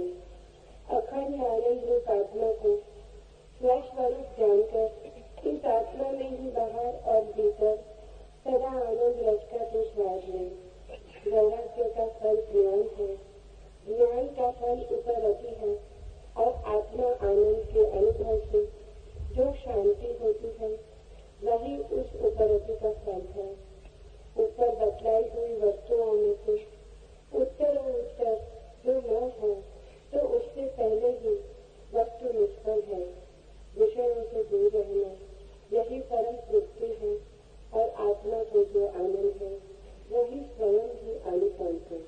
जाने। अखंड आनंद रूप आत्मा को स्वस्वरूप जानकर इस आत्मा में ही बाहर और भीतर सदा आनंद रचता तो स्वाद में। वैराग्य का फल ज्ञान है, ज्ञान का फल उपरति है, और आत्मा आनंद के अनुभव से जो शांति होती है वही उस उपरति का फल है। ऊपर बतलाई हुई वस्तुओं में से उत्तर और उत्तर जो न हो तो उससे पहले ही वस्तु निष्फल है। विषयों से दूर रहना यही परम तृप्ति है, और आत्मा को जो आनंद है वही स्वयं ही आनंद है।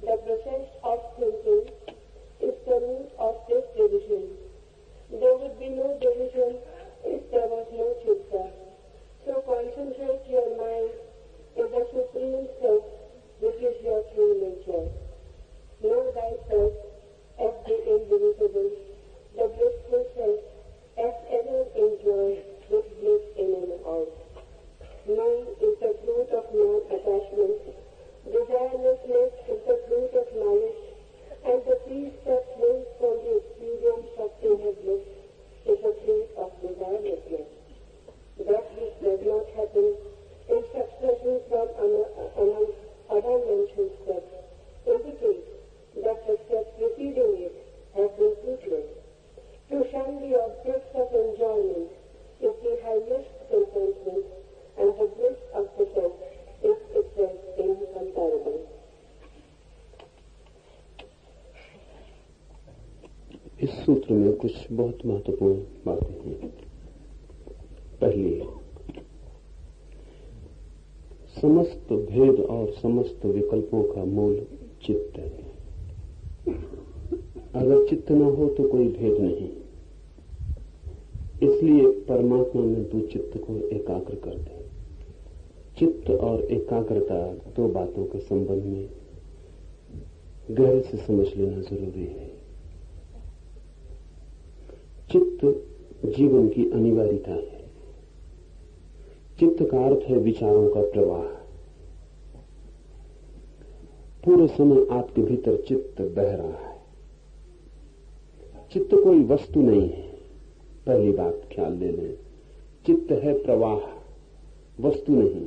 The process of thinking is the root of this division. There would be no division if there was no chitta. So concentrate your mind in the Supreme Self, which is your true nature. Know thyself as the indivisible, the blissful self, as ever enjoy with bliss in and out. Knowing is the fruit of non-attachment. Desirelessness is the fruit of knowledge, and the peace that flows from the experience of inner bliss is the fruit of desirelessness. That which does not happen in succession from among other mentioned steps indicates that the steps preceding it have been fruitless. To shun the objects of enjoyment is the highest contentment, and the bliss of the self is itself incomparable. इस सूत्र में कुछ बहुत महत्वपूर्ण बातें हैं। पहली, समस्त भेद और समस्त विकल्पों का मूल चित्त है। अगर चित्त न हो तो कोई भेद नहीं। इसलिए परमात्मा में तू चित्त को एकाग्र कर दे। चित्त और एकाग्रता दो बातों के संबंध में गहरे से समझ लेना जरूरी है। चित्त जीवन की अनिवार्यता है। चित्त का अर्थ है विचारों का प्रवाह। पूरे समय आपके भीतर चित्त बह रहा है। चित्त कोई वस्तु नहीं है, पहली बात ख्याल ले लें। चित्त है प्रवाह, वस्तु नहीं।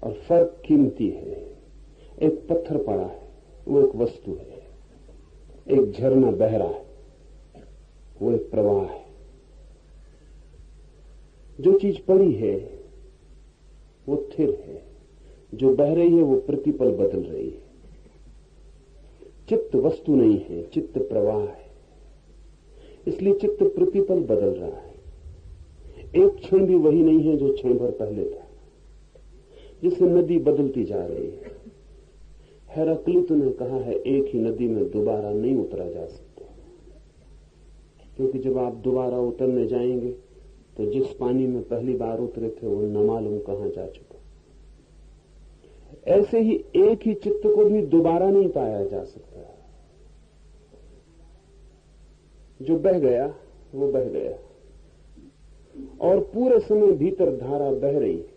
और फर्क कीमती है। एक पत्थर पड़ा है, वो एक वस्तु है। एक झरना बह रहा है, वो एक प्रवाह है। जो चीज पड़ी है वो स्थिर है, जो बह रही है वो प्रतिपल बदल रही है। चित्त वस्तु नहीं है, चित्त प्रवाह है। इसलिए चित्त प्रतिपल बदल रहा है। एक क्षण भी वही नहीं है जो क्षण भर पहले था। जिससे नदी बदलती जा रही है। हेराक्लित ने कहा है एक ही नदी में दोबारा नहीं उतरा जा सकता, क्योंकि जब आप दोबारा उतरने जाएंगे तो जिस पानी में पहली बार उतरे थे वो न मालूम कहां जा चुका। ऐसे ही एक ही चित्त को भी दोबारा नहीं पाया जा सकता। जो बह गया वो बह गया, और पूरे समय भीतर धारा बह रही है।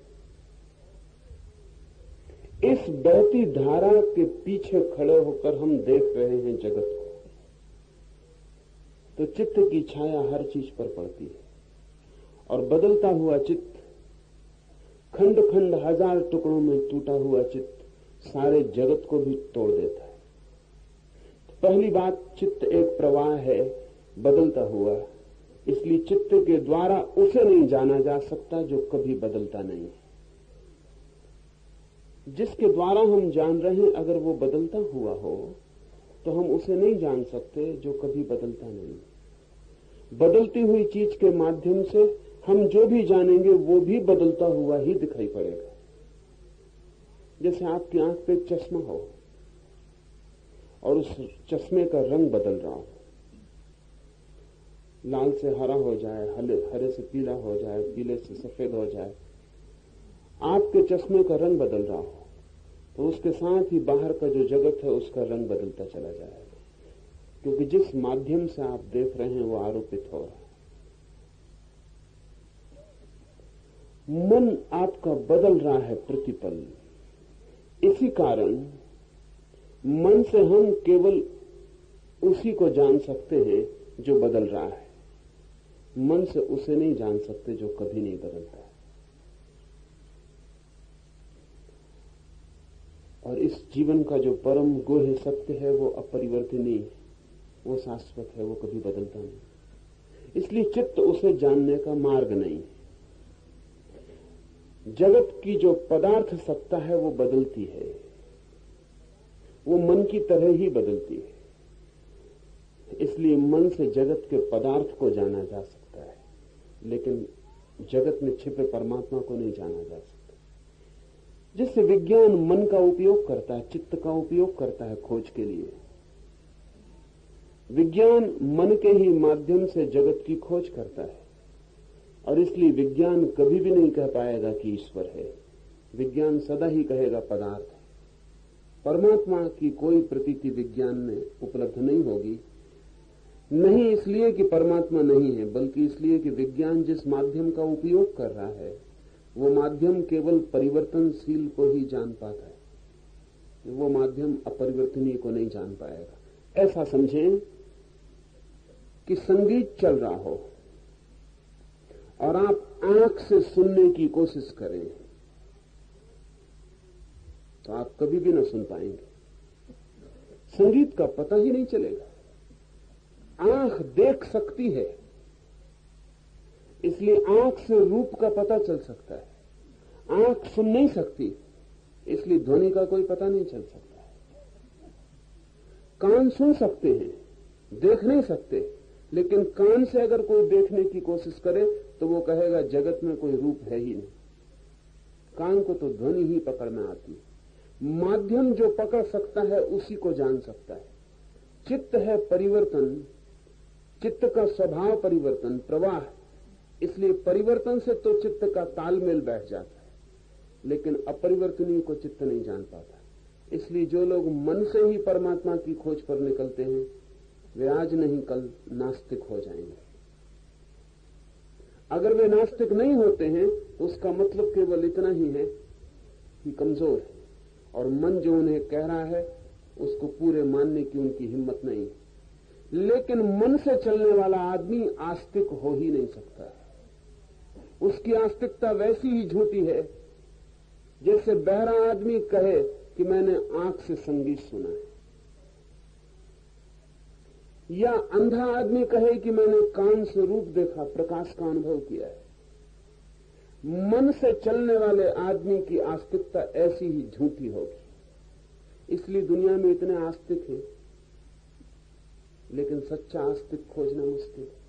इस बहती धारा के पीछे खड़े होकर हम देख रहे हैं जगत को, तो चित्त की छाया हर चीज पर पड़ती है। और बदलता हुआ चित्त, खंड खंड हजार टुकड़ों में टूटा हुआ चित्त सारे जगत को भी तोड़ देता है। पहली बात, चित्त एक प्रवाह है बदलता हुआ, इसलिए चित्त के द्वारा उसे नहीं जाना जा सकता जो कभी बदलता नहीं है। जिसके द्वारा हम जान रहे हैं अगर वो बदलता हुआ हो तो हम उसे नहीं जान सकते जो कभी बदलता नहीं। बदलती हुई चीज के माध्यम से हम जो भी जानेंगे वो भी बदलता हुआ ही दिखाई पड़ेगा। जैसे आपकी आंख पे एक चश्मा हो और उस चश्मे का रंग बदल रहा हो, लाल से हरा हो जाए, हरे से पीला हो जाए, पीले से सफेद हो जाए, आपके चश्मे का रंग बदल रहा हो तो उसके साथ ही बाहर का जो जगत है उसका रंग बदलता चला जाएगा, क्योंकि जिस माध्यम से आप देख रहे हैं वो आरोपित हो रहा है। मन आपका बदल रहा है प्रतिपल, इसी कारण मन से हम केवल उसी को जान सकते हैं जो बदल रहा है। मन से उसे नहीं जान सकते जो कभी नहीं बदलता है। और इस जीवन का जो परम गुह्य सत्य है वो अपरिवर्तनीय, वो शाश्वत है, वो कभी बदलता नहीं। इसलिए चित्त उसे जानने का मार्ग नहीं। जगत की जो पदार्थ सत्ता है वो बदलती है, वो मन की तरह ही बदलती है। इसलिए मन से जगत के पदार्थ को जाना जा सकता है, लेकिन जगत में छिपे परमात्मा को नहीं जाना जा सकता। जिससे विज्ञान मन का उपयोग करता है, चित्त का उपयोग करता है खोज के लिए। विज्ञान मन के ही माध्यम से जगत की खोज करता है, और इसलिए विज्ञान कभी भी नहीं कह पाएगा कि ईश्वर है। विज्ञान सदा ही कहेगा पदार्थ है। परमात्मा की कोई प्रतीति विज्ञान में उपलब्ध नहीं होगी, नहीं इसलिए कि परमात्मा नहीं है, बल्कि इसलिए कि विज्ञान जिस माध्यम का उपयोग कर रहा है वो माध्यम केवल परिवर्तनशील को ही जान पाता है, वो माध्यम अपरिवर्तनीय को नहीं जान पाएगा। ऐसा समझें कि संगीत चल रहा हो और आप आंख से सुनने की कोशिश करें तो आप कभी भी ना सुन पाएंगे, संगीत का पता ही नहीं चलेगा। आंख देख सकती है, इसलिए आंख से रूप का पता चल सकता है। आंख सुन नहीं सकती, इसलिए ध्वनि का कोई पता नहीं चल सकता है। कान सुन सकते हैं, देख नहीं सकते, लेकिन कान से अगर कोई देखने की कोशिश करे तो वो कहेगा जगत में कोई रूप है ही नहीं। कान को तो ध्वनि ही पकड़ में आती है। माध्यम जो पकड़ सकता है उसी को जान सकता है। चित्त है परिवर्तन, चित्त का स्वभाव परिवर्तन, प्रवाह, इसलिए परिवर्तन से तो चित्त का तालमेल बैठ जाता है, लेकिन अपरिवर्तनीय को चित्त नहीं जान पाता। इसलिए जो लोग मन से ही परमात्मा की खोज पर निकलते हैं वे आज नहीं कल नास्तिक हो जाएंगे। अगर वे नास्तिक नहीं होते हैं तो उसका मतलब केवल इतना ही है कि कमजोर है, और मन जो उन्हें कह रहा है उसको पूरे मानने की उनकी हिम्मत नहीं है। लेकिन मन से चलने वाला आदमी आस्तिक हो ही नहीं सकता। उसकी आस्तिकता वैसी ही झूठी है जैसे बहरा आदमी कहे कि मैंने आंख से संगीत सुना है, या अंधा आदमी कहे कि मैंने कान से रूप देखा, प्रकाश का अनुभव किया है। मन से चलने वाले आदमी की आस्तिकता ऐसी ही झूठी होगी। इसलिए दुनिया में इतने आस्तिक हैं, लेकिन सच्चा आस्तिक खोजना मुश्किल है।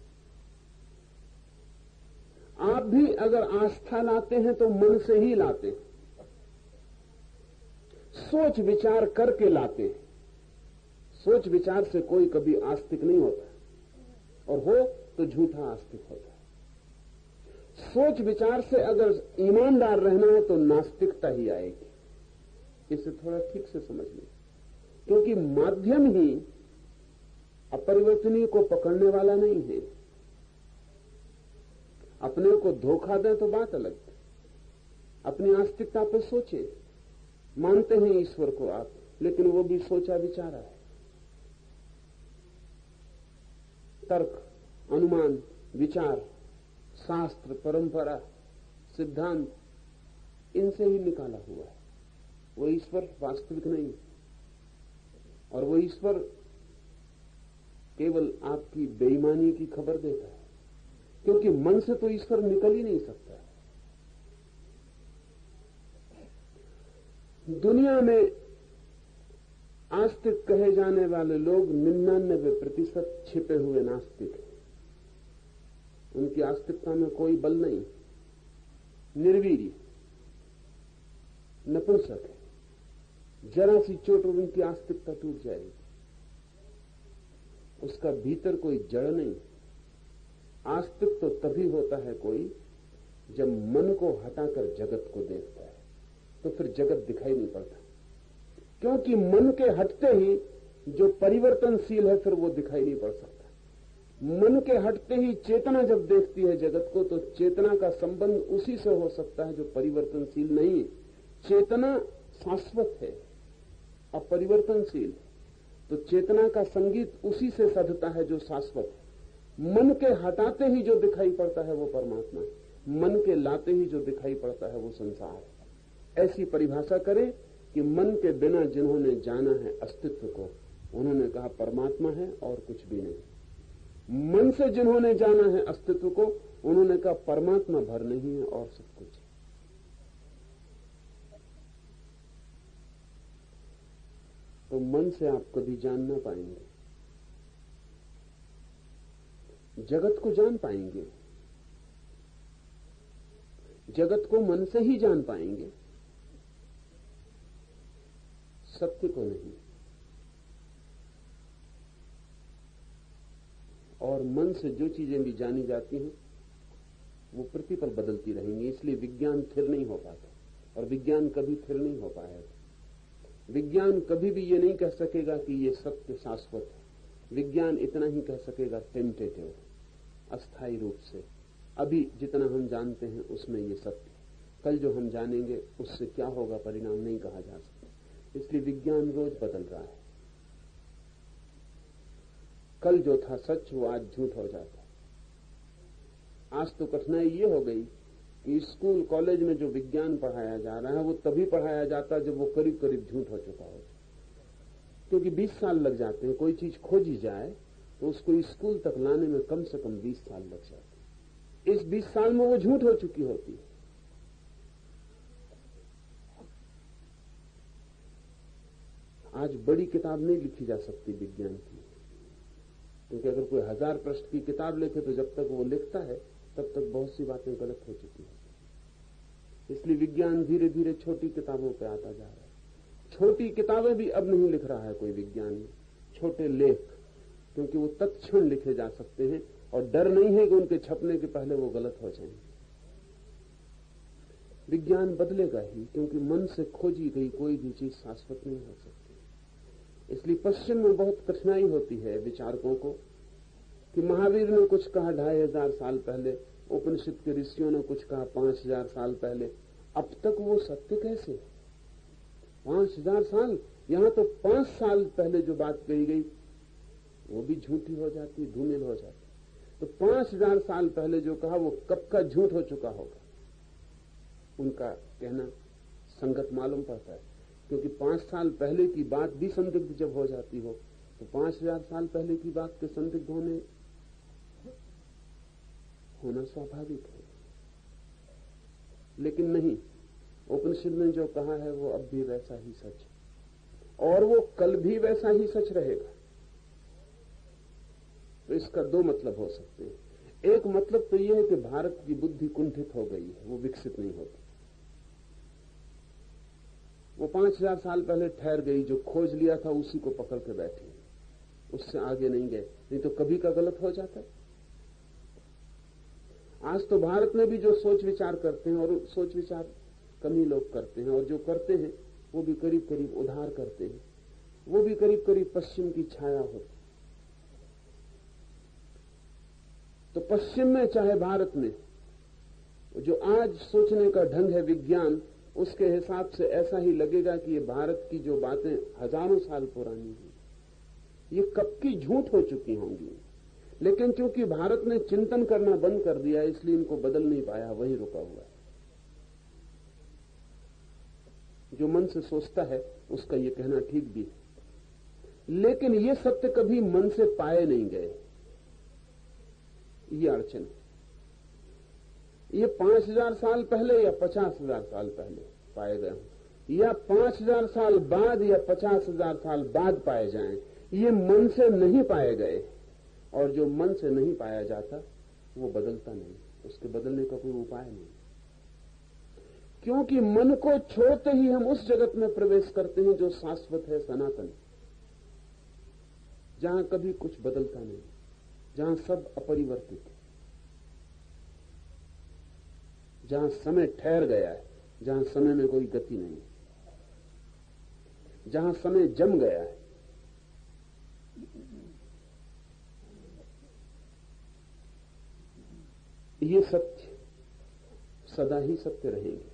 आप भी अगर आस्था लाते हैं तो मन से ही लाते हैं, सोच विचार करके लाते हैं। सोच विचार से कोई कभी आस्तिक नहीं होता, और हो तो झूठा आस्तिक होता है। सोच विचार से अगर ईमानदार रहना है तो नास्तिकता ही आएगी। इसे थोड़ा ठीक से समझ लें, क्योंकि माध्यम ही अपरिवर्तनीय को पकड़ने वाला नहीं है। अपने को धोखा दें तो बात अलग है। अपनी आस्तिकता पर सोचे, मानते हैं ईश्वर को आप, लेकिन वो भी सोचा विचारा है। तर्क, अनुमान, विचार, शास्त्र, परंपरा, सिद्धांत, इनसे ही निकाला हुआ है। वो ईश्वर वास्तविक नहीं, और वो ईश्वर केवल आपकी बेईमानी की खबर देता है, क्योंकि मन से तो ईश्वर निकल ही नहीं सकता। दुनिया में आस्तिक कहे जाने वाले लोग 99% छिपे हुए नास्तिक हैं। उनकी आस्तिकता में कोई बल नहीं, निर्वीर्य, नपुंसक है। जरा सी चोट और उनकी आस्तिकता टूट जाएगी। उसका भीतर कोई जड़ नहीं। आस्तिक तो तभी होता है कोई जब मन को हटाकर जगत को देखता है, तो फिर जगत दिखाई नहीं पड़ता, क्योंकि मन के हटते ही जो परिवर्तनशील है फिर वो दिखाई नहीं पड़ सकता। मन के हटते ही चेतना जब देखती है जगत को, तो चेतना का संबंध उसी से हो सकता है जो परिवर्तनशील नहीं है। चेतना शाश्वत है, अपरिवर्तनशील। तो चेतना का संगीत उसी से सधता है जो शाश्वत है। मन के हटाते ही जो दिखाई पड़ता है वो परमात्मा है, मन के लाते ही जो दिखाई पड़ता है वो संसार है। ऐसी परिभाषा करें कि मन के बिना जिन्होंने जाना है अस्तित्व को, उन्होंने कहा परमात्मा है और कुछ भी नहीं। मन से जिन्होंने जाना है अस्तित्व को, उन्होंने कहा परमात्मा भर नहीं है और सब कुछ है। तो मन से आप कभी जान ना पाएंगे, जगत को जान पाएंगे, जगत को मन से ही जान पाएंगे, सत्य को नहीं। और मन से जो चीजें भी जानी जाती हैं वो प्रतिपल बदलती रहेंगी, इसलिए विज्ञान स्थिर नहीं हो पाता और विज्ञान कभी स्थिर नहीं हो पाएगा। विज्ञान कभी भी ये नहीं कह सकेगा कि ये सत्य शाश्वत है। विज्ञान इतना ही कह सकेगा टेंटेटिव, अस्थायी रूप से। अभी जितना हम जानते हैं उसमें ये सत्य, कल जो हम जानेंगे उससे क्या होगा परिणाम नहीं कहा जा सकता। इसलिए विज्ञान रोज बदल रहा है। कल जो था सच वो आज झूठ हो जाता है। आज तो कठिनाई ये हो गई कि स्कूल कॉलेज में जो विज्ञान पढ़ाया जा रहा है वो तभी पढ़ाया जाता जब वो करीब करीब झूठ हो चुका हो, क्योंकि 20 साल लग जाते हैं। कोई चीज खोजी जाए तो उसको स्कूल तक लाने में कम से कम 20 साल लग जाते हैं। इस 20 साल में वो झूठ हो चुकी होती है। आज बड़ी किताब नहीं लिखी जा सकती विज्ञान की, क्योंकि अगर कोई 1000 पृष्ठ की किताब लिखे तो जब तक वो लिखता है तब तक बहुत सी बातें गलत हो चुकी हैं। इसलिए विज्ञान धीरे धीरे छोटी किताबों पे आता जा रहा है। छोटी किताबें भी अब नहीं लिख रहा है कोई विज्ञान में, छोटे लेख, क्योंकि वो तत्क्षण लिखे जा सकते हैं और डर नहीं है कि उनके छपने के पहले वो गलत हो जाएंगे। विज्ञान बदलेगा ही, क्योंकि मन से खोजी गई कोई भी चीज शाश्वत नहीं हो सकती। इसलिए पश्चिम में बहुत कठिनाई होती है विचारकों को कि महावीर ने कुछ कहा 2500 साल पहले, उपनिषद के ऋषियों ने कुछ कहा 5000 साल पहले, अब तक वो सत्य कैसे? 5000 साल, यहां तो 5 साल पहले जो बात कही गई वो भी झूठी हो जाती, धूमिल हो जाती। तो 5000 साल पहले जो कहा वो कब का झूठ हो चुका होगा, उनका कहना संगत मालूम पड़ता है। क्योंकि 5 साल पहले की बात भी संदिग्ध जब हो जाती हो तो 5000 साल पहले की बात के संदिग्ध होना स्वाभाविक है। लेकिन नहीं, उपनिषद ने जो कहा है वो अब भी वैसा ही सच है और वो कल भी वैसा ही सच रहेगा। तो इसका 2 मतलब हो सकते हैं। एक मतलब तो यह है कि भारत की बुद्धि कुंठित हो गई है, वो विकसित नहीं होती। वो 5000 साल पहले ठहर गई, जो खोज लिया था उसी को पकड़ के बैठी, उससे आगे नहीं गए, नहीं तो कभी का गलत हो जाता है। आज तो भारत में भी जो सोच विचार करते हैं, और सोच विचार कम ही लोग करते हैं, और जो करते हैं वो भी करीब करीब उधार करते हैं, वो भी करीब करीब पश्चिम की छाया होती। तो पश्चिम में चाहे भारत में जो आज सोचने का ढंग है विज्ञान, उसके हिसाब से ऐसा ही लगेगा कि ये भारत की जो बातें हजारों साल पुरानी हैं ये कब की झूठ हो चुकी होंगी। लेकिन चूंकि भारत ने चिंतन करना बंद कर दिया इसलिए इनको बदल नहीं पाया, वही रुका हुआ है। जो मन से सोचता है उसका ये कहना ठीक भी है, लेकिन ये सत्य कभी मन से पाए नहीं गए, ये अड़चन। ये 5000 साल पहले या 50,000 साल पहले पाए गए हों या 5000 साल बाद या 50,000 साल बाद पाए जाएं, ये मन से नहीं पाए गए। और जो मन से नहीं पाया जाता वो बदलता नहीं, उसके बदलने का कोई उपाय नहीं, क्योंकि मन को छोड़ते ही हम उस जगत में प्रवेश करते हैं जो शाश्वत है, सनातन, जहां कभी कुछ बदलता नहीं, जहां सब अपरिवर्तित है, जहां समय ठहर गया है, जहां समय में कोई गति नहीं, जहां समय जम गया है। ये सत्य सदा ही सत्य रहेंगे।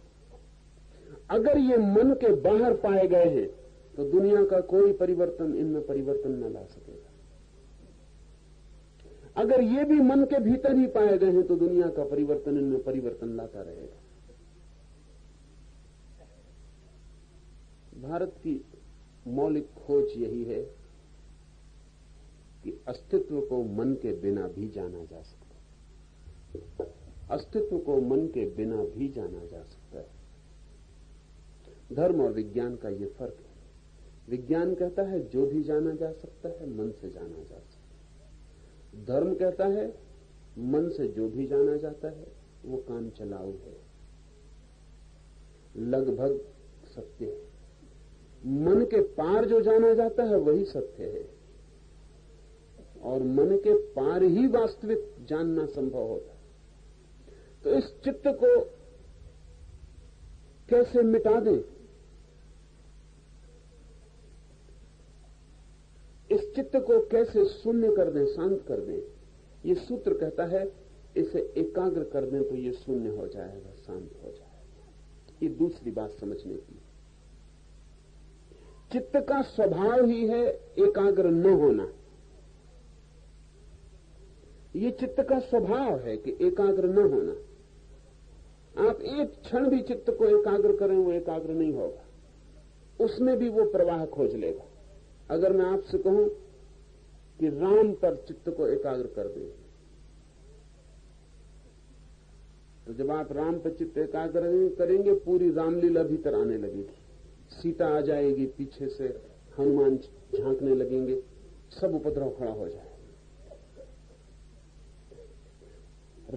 अगर ये मन के बाहर पाए गए हैं तो दुनिया का कोई परिवर्तन इनमें परिवर्तन न ला सकेगा। अगर ये भी मन के भीतर ही पाए गए हैं तो दुनिया का परिवर्तन इनमें परिवर्तन लाता रहेगा। भारत की मौलिक खोज यही है कि अस्तित्व को मन के बिना भी जाना जा सकता है। अस्तित्व को मन के बिना भी जाना जा सकता है। धर्म और विज्ञान का यह फर्क है। विज्ञान कहता है जो भी जाना जा सकता है मन से जाना जा सकता है। धर्म कहता है मन से जो भी जाना जाता है वो काम चलाऊ है, लगभग सत्य है। मन के पार जो जाना जाता है वही सत्य है और मन के पार ही वास्तविक जानना संभव होता है। तो इस चित्त को कैसे मिटा दें, इस चित्त को कैसे शून्य कर दें, शांत कर दें, ये सूत्र कहता है इसे एकाग्र कर दें तो ये शून्य हो जाएगा, शांत हो जाएगा। ये दूसरी बात समझने की। चित्त का स्वभाव ही है एकाग्र न होना। ये चित्त का स्वभाव है कि एकाग्र न होना। आप एक क्षण भी चित्त को एकाग्र करें वो एकाग्र नहीं होगा, उसमें भी वो प्रवाह खोज लेगा। अगर मैं आपसे कहूं कि राम पर चित्त को एकाग्र कर दें तो जब आप राम पर चित्त एकाग्र करेंगे पूरी रामलीला भीतर आने लगेगी। सीता आ जाएगी, पीछे से हनुमान झांकने लगेंगे, सब उपद्रव खड़ा हो जाएगा।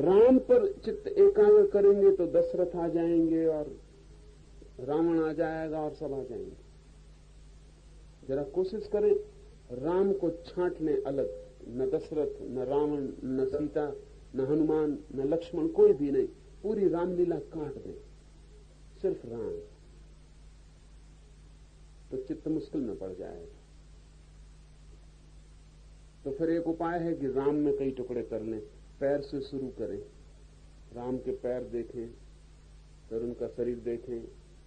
राम पर चित्त एकाग्र करेंगे तो दशरथ आ जाएंगे और रावण आ जाएगा और सब आ जाएंगे। जरा कोशिश करें राम को छांट लें अलग, न दशरथ, न रावण, न सीता, न हनुमान, न लक्ष्मण, कोई भी नहीं, पूरी रामलीला काट दें, सिर्फ राम, तो चित्त मुश्किल में पड़ जाएगा। तो फिर एक उपाय है कि राम में कई टुकड़े कर लें। पैर से शुरू करें, राम के पैर देखें, फिर उनका शरीर देखें,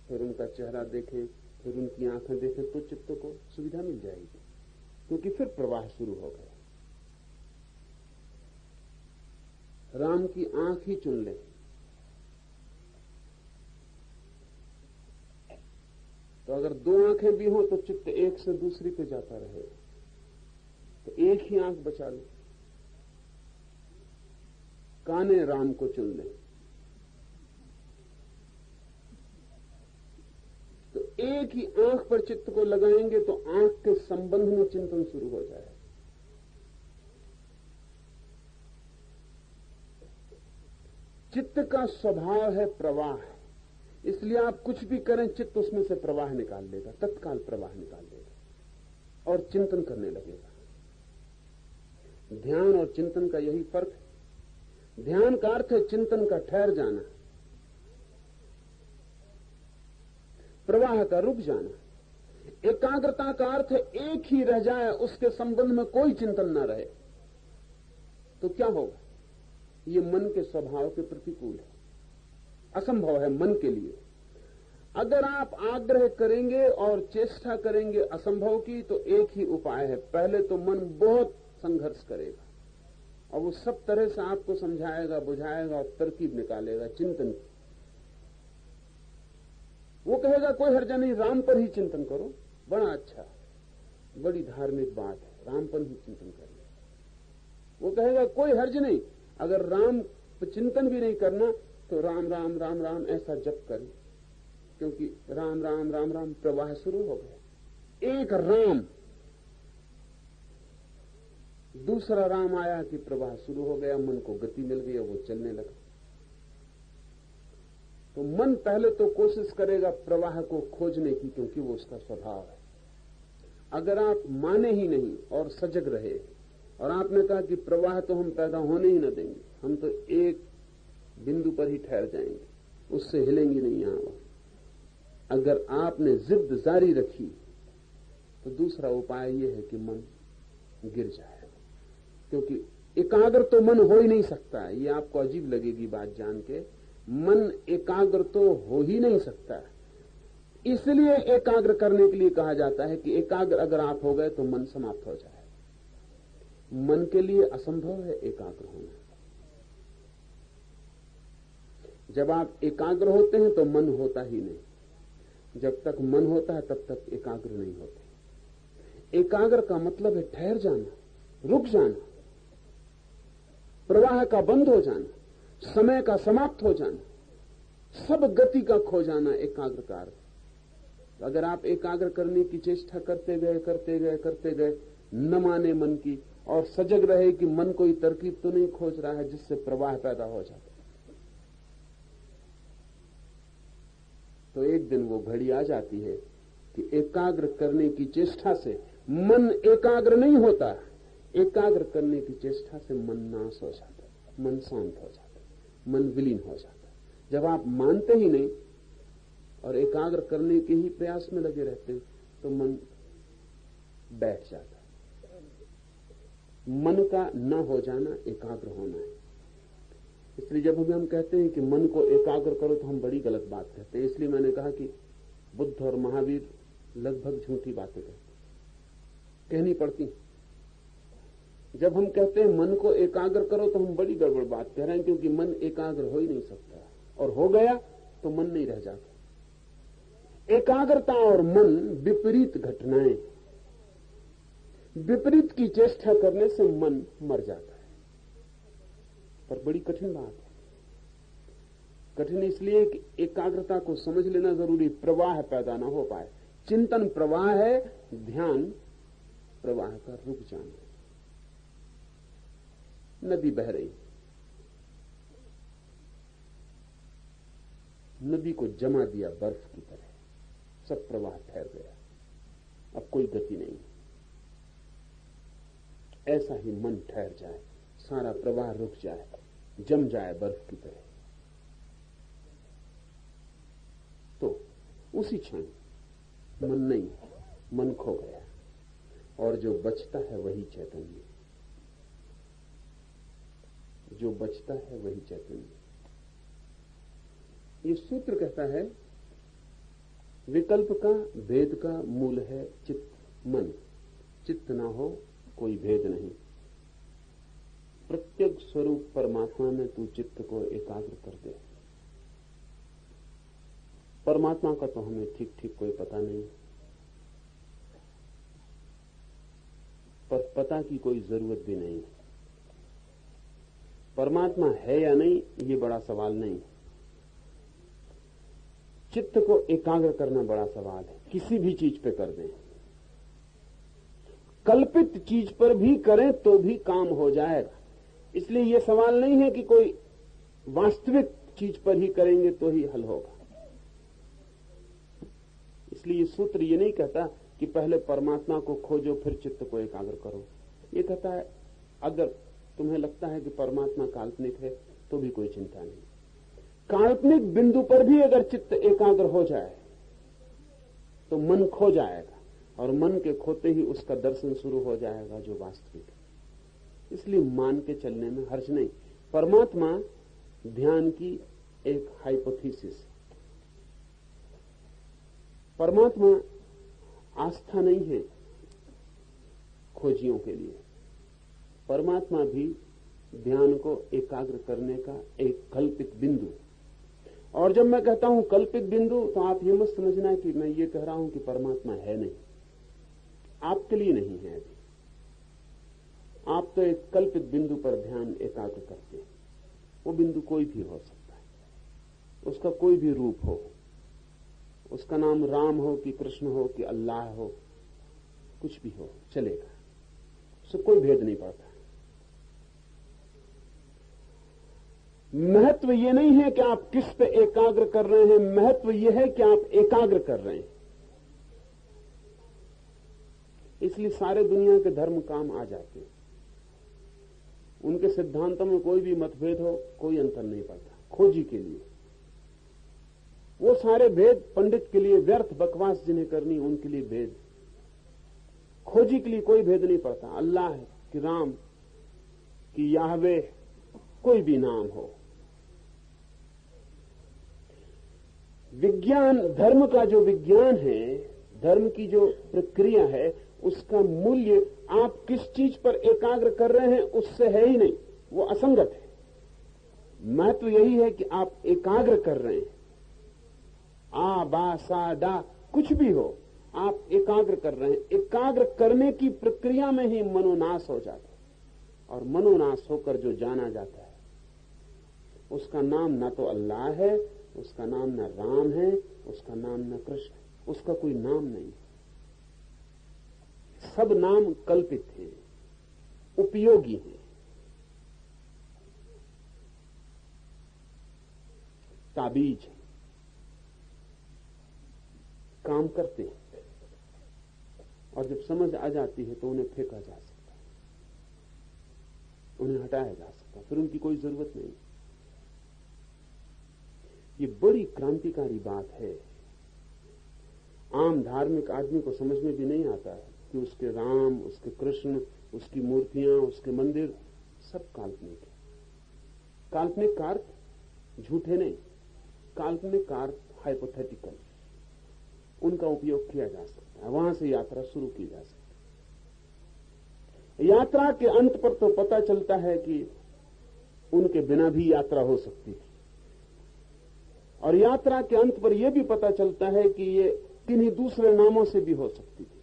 फिर उनका चेहरा देखें, फिर उनकी आंखें देखें, तो चित्त को सुविधा मिल जाएगी, क्योंकि फिर प्रवाह शुरू हो गया। राम की आंख ही चुन लें, तो अगर दो आंखें भी हो तो चित्त एक से दूसरी पे जाता रहेगा, तो एक ही आंख बचा लो। काने राम को चुन लें, तो एक ही आंख पर चित्त को लगाएंगे तो आंख के संबंध में चिंतन शुरू हो जाए। चित्त का स्वभाव है प्रवाह, इसलिए आप कुछ भी करें चित्त उसमें से प्रवाह निकाल लेगा, तत्काल प्रवाह निकाल लेगा और चिंतन करने लगेगा। ध्यान और चिंतन का यही फर्क है। ध्यान का अर्थ है चिंतन का ठहर जाना, प्रवाह का रुक जाना। एकाग्रता का अर्थ है एक ही रह जाए, उसके संबंध में कोई चिंतन ना रहे, तो क्या होगा? ये मन के स्वभाव के प्रतिकूल है, असंभव है मन के लिए। अगर आप आग्रह करेंगे और चेष्टा करेंगे असंभव की, तो एक ही उपाय है। पहले तो मन बहुत संघर्ष करेगा और वो सब तरह से आपको समझाएगा, बुझाएगा और तरकीब निकालेगा चिंतन की। वो कहेगा कोई हर्जा नहीं, राम पर ही चिंतन करो, बड़ा अच्छा, बड़ी धार्मिक बात है, राम पर ही चिंतन करें। वो कहेगा कोई हर्ज नहीं, अगर राम पर चिंतन भी नहीं करना तो राम राम राम राम ऐसा जप करें, क्योंकि राम राम राम राम प्रवाह शुरू हो गया। एक राम, दूसरा राम आया कि प्रवाह शुरू हो गया, मन को गति मिल गई, वो चलने लगा। तो मन पहले तो कोशिश करेगा प्रवाह को खोजने की, क्योंकि वो उसका स्वभाव है। अगर आप माने ही नहीं और सजग रहे और आपने कहा कि प्रवाह तो हम पैदा होने ही न देंगे, हम तो एक बिंदु पर ही ठहर जाएंगे, उससे हिलेंगे नहीं यहां। अगर आपने जिद जारी रखी तो दूसरा उपाय यह है कि मन गिर जाए, क्योंकि एकाग्र तो मन हो ही नहीं सकता है। ये आपको अजीब लगेगी बात जान के, मन एकाग्र तो हो ही नहीं सकता है। इसलिए एकाग्र करने के लिए कहा जाता है कि एकाग्र अगर आप हो गए तो मन समाप्त हो जाए। मन के लिए असंभव है एकाग्र होना। जब आप एकाग्र होते हैं तो मन होता ही नहीं। जब तक मन होता है तब तक एकाग्र नहीं होते। एकाग्र का मतलब है ठहर जाना, रुक जाना, प्रवाह का बंद हो जाना, समय का समाप्त हो जाना, सब गति का खो जाना एकाग्र का अर्थ। अगर आप एकाग्र करने की चेष्टा करते गए न माने मन की और सजग रहे कि मन कोई तरकीब तो नहीं खोज रहा है जिससे प्रवाह पैदा हो जाता, तो एक दिन वो घड़ी आ जाती है कि एकाग्र करने की चेष्टा से मन एकाग्र नहीं होता। एकाग्र करने की चेष्टा से मन नाश हो जाता, मन शांत हो जाता, मन विलीन हो जाता। जब आप मानते ही नहीं और एकाग्र करने के ही प्रयास में लगे रहते हैं तो मन बैठ जाता। मन का न हो जाना एकाग्र होना है। इसलिए जब हम कहते हैं कि मन को एकाग्र करो तो हम बड़ी गलत बात कहते हैं। इसलिए मैंने कहा कि बुद्ध और महावीर लगभग झूठी बातें कहनी पड़ती। जब हम कहते हैं मन को एकाग्र करो तो हम बड़ी गड़बड़ बात कह रहे हैं, क्योंकि मन एकाग्र हो ही नहीं सकता, और हो गया तो मन नहीं रह जाता। एकाग्रता और मन विपरीत घटनाएं, विपरीत की चेष्टा करने से मन मर जाता है। पर बड़ी कठिन बात है। कठिन इसलिए कि एकाग्रता को समझ लेना जरूरी, प्रवाह पैदा ना हो पाए। चिंतन प्रवाह है, ध्यान प्रवाह का रुक जाना। नदी बह रही, नदी को जमा दिया बर्फ की तरह, सब प्रवाह ठहर गया, अब कोई गति नहीं। ऐसा ही मन ठहर जाए, सारा प्रवाह रुक जाए, जम जाए बर्फ की तरह, तो उसी क्षण मन नहीं, मन खो गया, और जो बचता है वही चैतन्य, जो बचता है वही चैतन्य। ये सूत्र कहता है विकल्प का भेद का मूल है चित्त मन। चित्त ना हो कोई भेद नहीं। प्रत्येक स्वरूप परमात्मा में तू चित्त को एकाग्र कर दे। परमात्मा का तो हमें ठीक ठीक कोई पता नहीं, पर पता की कोई जरूरत भी नहीं। परमात्मा है या नहीं ये बड़ा सवाल नहीं, चित्त को एकाग्र करना बड़ा सवाल है। किसी भी चीज पे कर दें, कल्पित चीज पर भी करें तो भी काम हो जाएगा। इसलिए यह सवाल नहीं है कि कोई वास्तविक चीज पर ही करेंगे तो ही हल होगा। इसलिए सूत्र ये नहीं कहता कि पहले परमात्मा को खोजो फिर चित्त को एकाग्र करो। ये कहता है अगर तुम्हें लगता है कि परमात्मा काल्पनिक है तो भी कोई चिंता नहीं। काल्पनिक बिंदु पर भी अगर चित्त एकाग्र हो जाए तो मन खो जाएगा, और मन के खोते ही उसका दर्शन शुरू हो जाएगा जो वास्तविक है। इसलिए मान के चलने में हर्ज नहीं। परमात्मा ध्यान की एक हाइपोथेसिस, परमात्मा आस्था नहीं है खोजियों के लिए। परमात्मा भी ध्यान को एकाग्र करने का एक कल्पित बिंदु। और जब मैं कहता हूं कल्पित बिंदु तो आप ये मत समझना कि मैं ये कह रहा हूं कि परमात्मा है नहीं, आपके लिए नहीं है। अभी आप तो एक कल्पित बिंदु पर ध्यान एकाग्र करते हैं। वो बिंदु कोई भी हो सकता है, उसका कोई भी रूप हो, उसका नाम राम हो कि कृष्ण हो कि अल्लाह हो, कुछ भी हो चलेगा, उससे कोई भेद नहीं पड़ता। महत्व यह नहीं है कि आप किस पे एकाग्र कर रहे हैं, महत्व यह है कि आप एकाग्र कर रहे हैं। इसलिए सारे दुनिया के धर्म काम आ जाते हैं। उनके सिद्धांतों में कोई भी मतभेद हो कोई अंतर नहीं पड़ता। खोजी के लिए वो सारे भेद पंडित के लिए व्यर्थ बकवास जिन्हें करनी उनके लिए भेद, खोजी के लिए कोई भेद नहीं पड़ता। अल्लाह कि राम कि याहवे, कोई भी नाम हो, विज्ञान, धर्म का जो विज्ञान है, धर्म की जो प्रक्रिया है, उसका मूल्य आप किस चीज पर एकाग्र कर रहे हैं उससे है ही नहीं, वो असंगत है। महत्व यही है कि आप एकाग्र कर रहे हैं। आ बा सा डा कुछ भी हो, आप एकाग्र कर रहे हैं। एकाग्र करने की प्रक्रिया में ही मनोनाश हो जाता है, और मनोनाश होकर जो जाना जाता है उसका नाम ना तो अल्लाह है, उसका नाम न राम है, उसका नाम न कृष्ण है, उसका कोई नाम नहीं। सब नाम कल्पित हैं, उपयोगी हैं। ताबीज है, काम करते हैं, और जब समझ आ जाती है तो उन्हें फेंका जा सकता है, उन्हें हटाया जा सकता है, फिर उनकी कोई जरूरत नहीं। ये बड़ी क्रांतिकारी बात है। आम धार्मिक आदमी को समझ में भी नहीं आता है कि उसके राम, उसके कृष्ण, उसकी मूर्तियां, उसके मंदिर सब काल्पनिक है। काल्पनिक का अर्थ झूठे नहीं, काल्पनिक का अर्थ हाइपोथेटिकल। उनका उपयोग किया जा सकता है, वहां से यात्रा शुरू की जा सकती है। यात्रा के अंत पर तो पता चलता है कि उनके बिना भी यात्रा हो सकती थी, और यात्रा के अंत पर यह भी पता चलता है कि ये किन्हीं दूसरे नामों से भी हो सकती थी।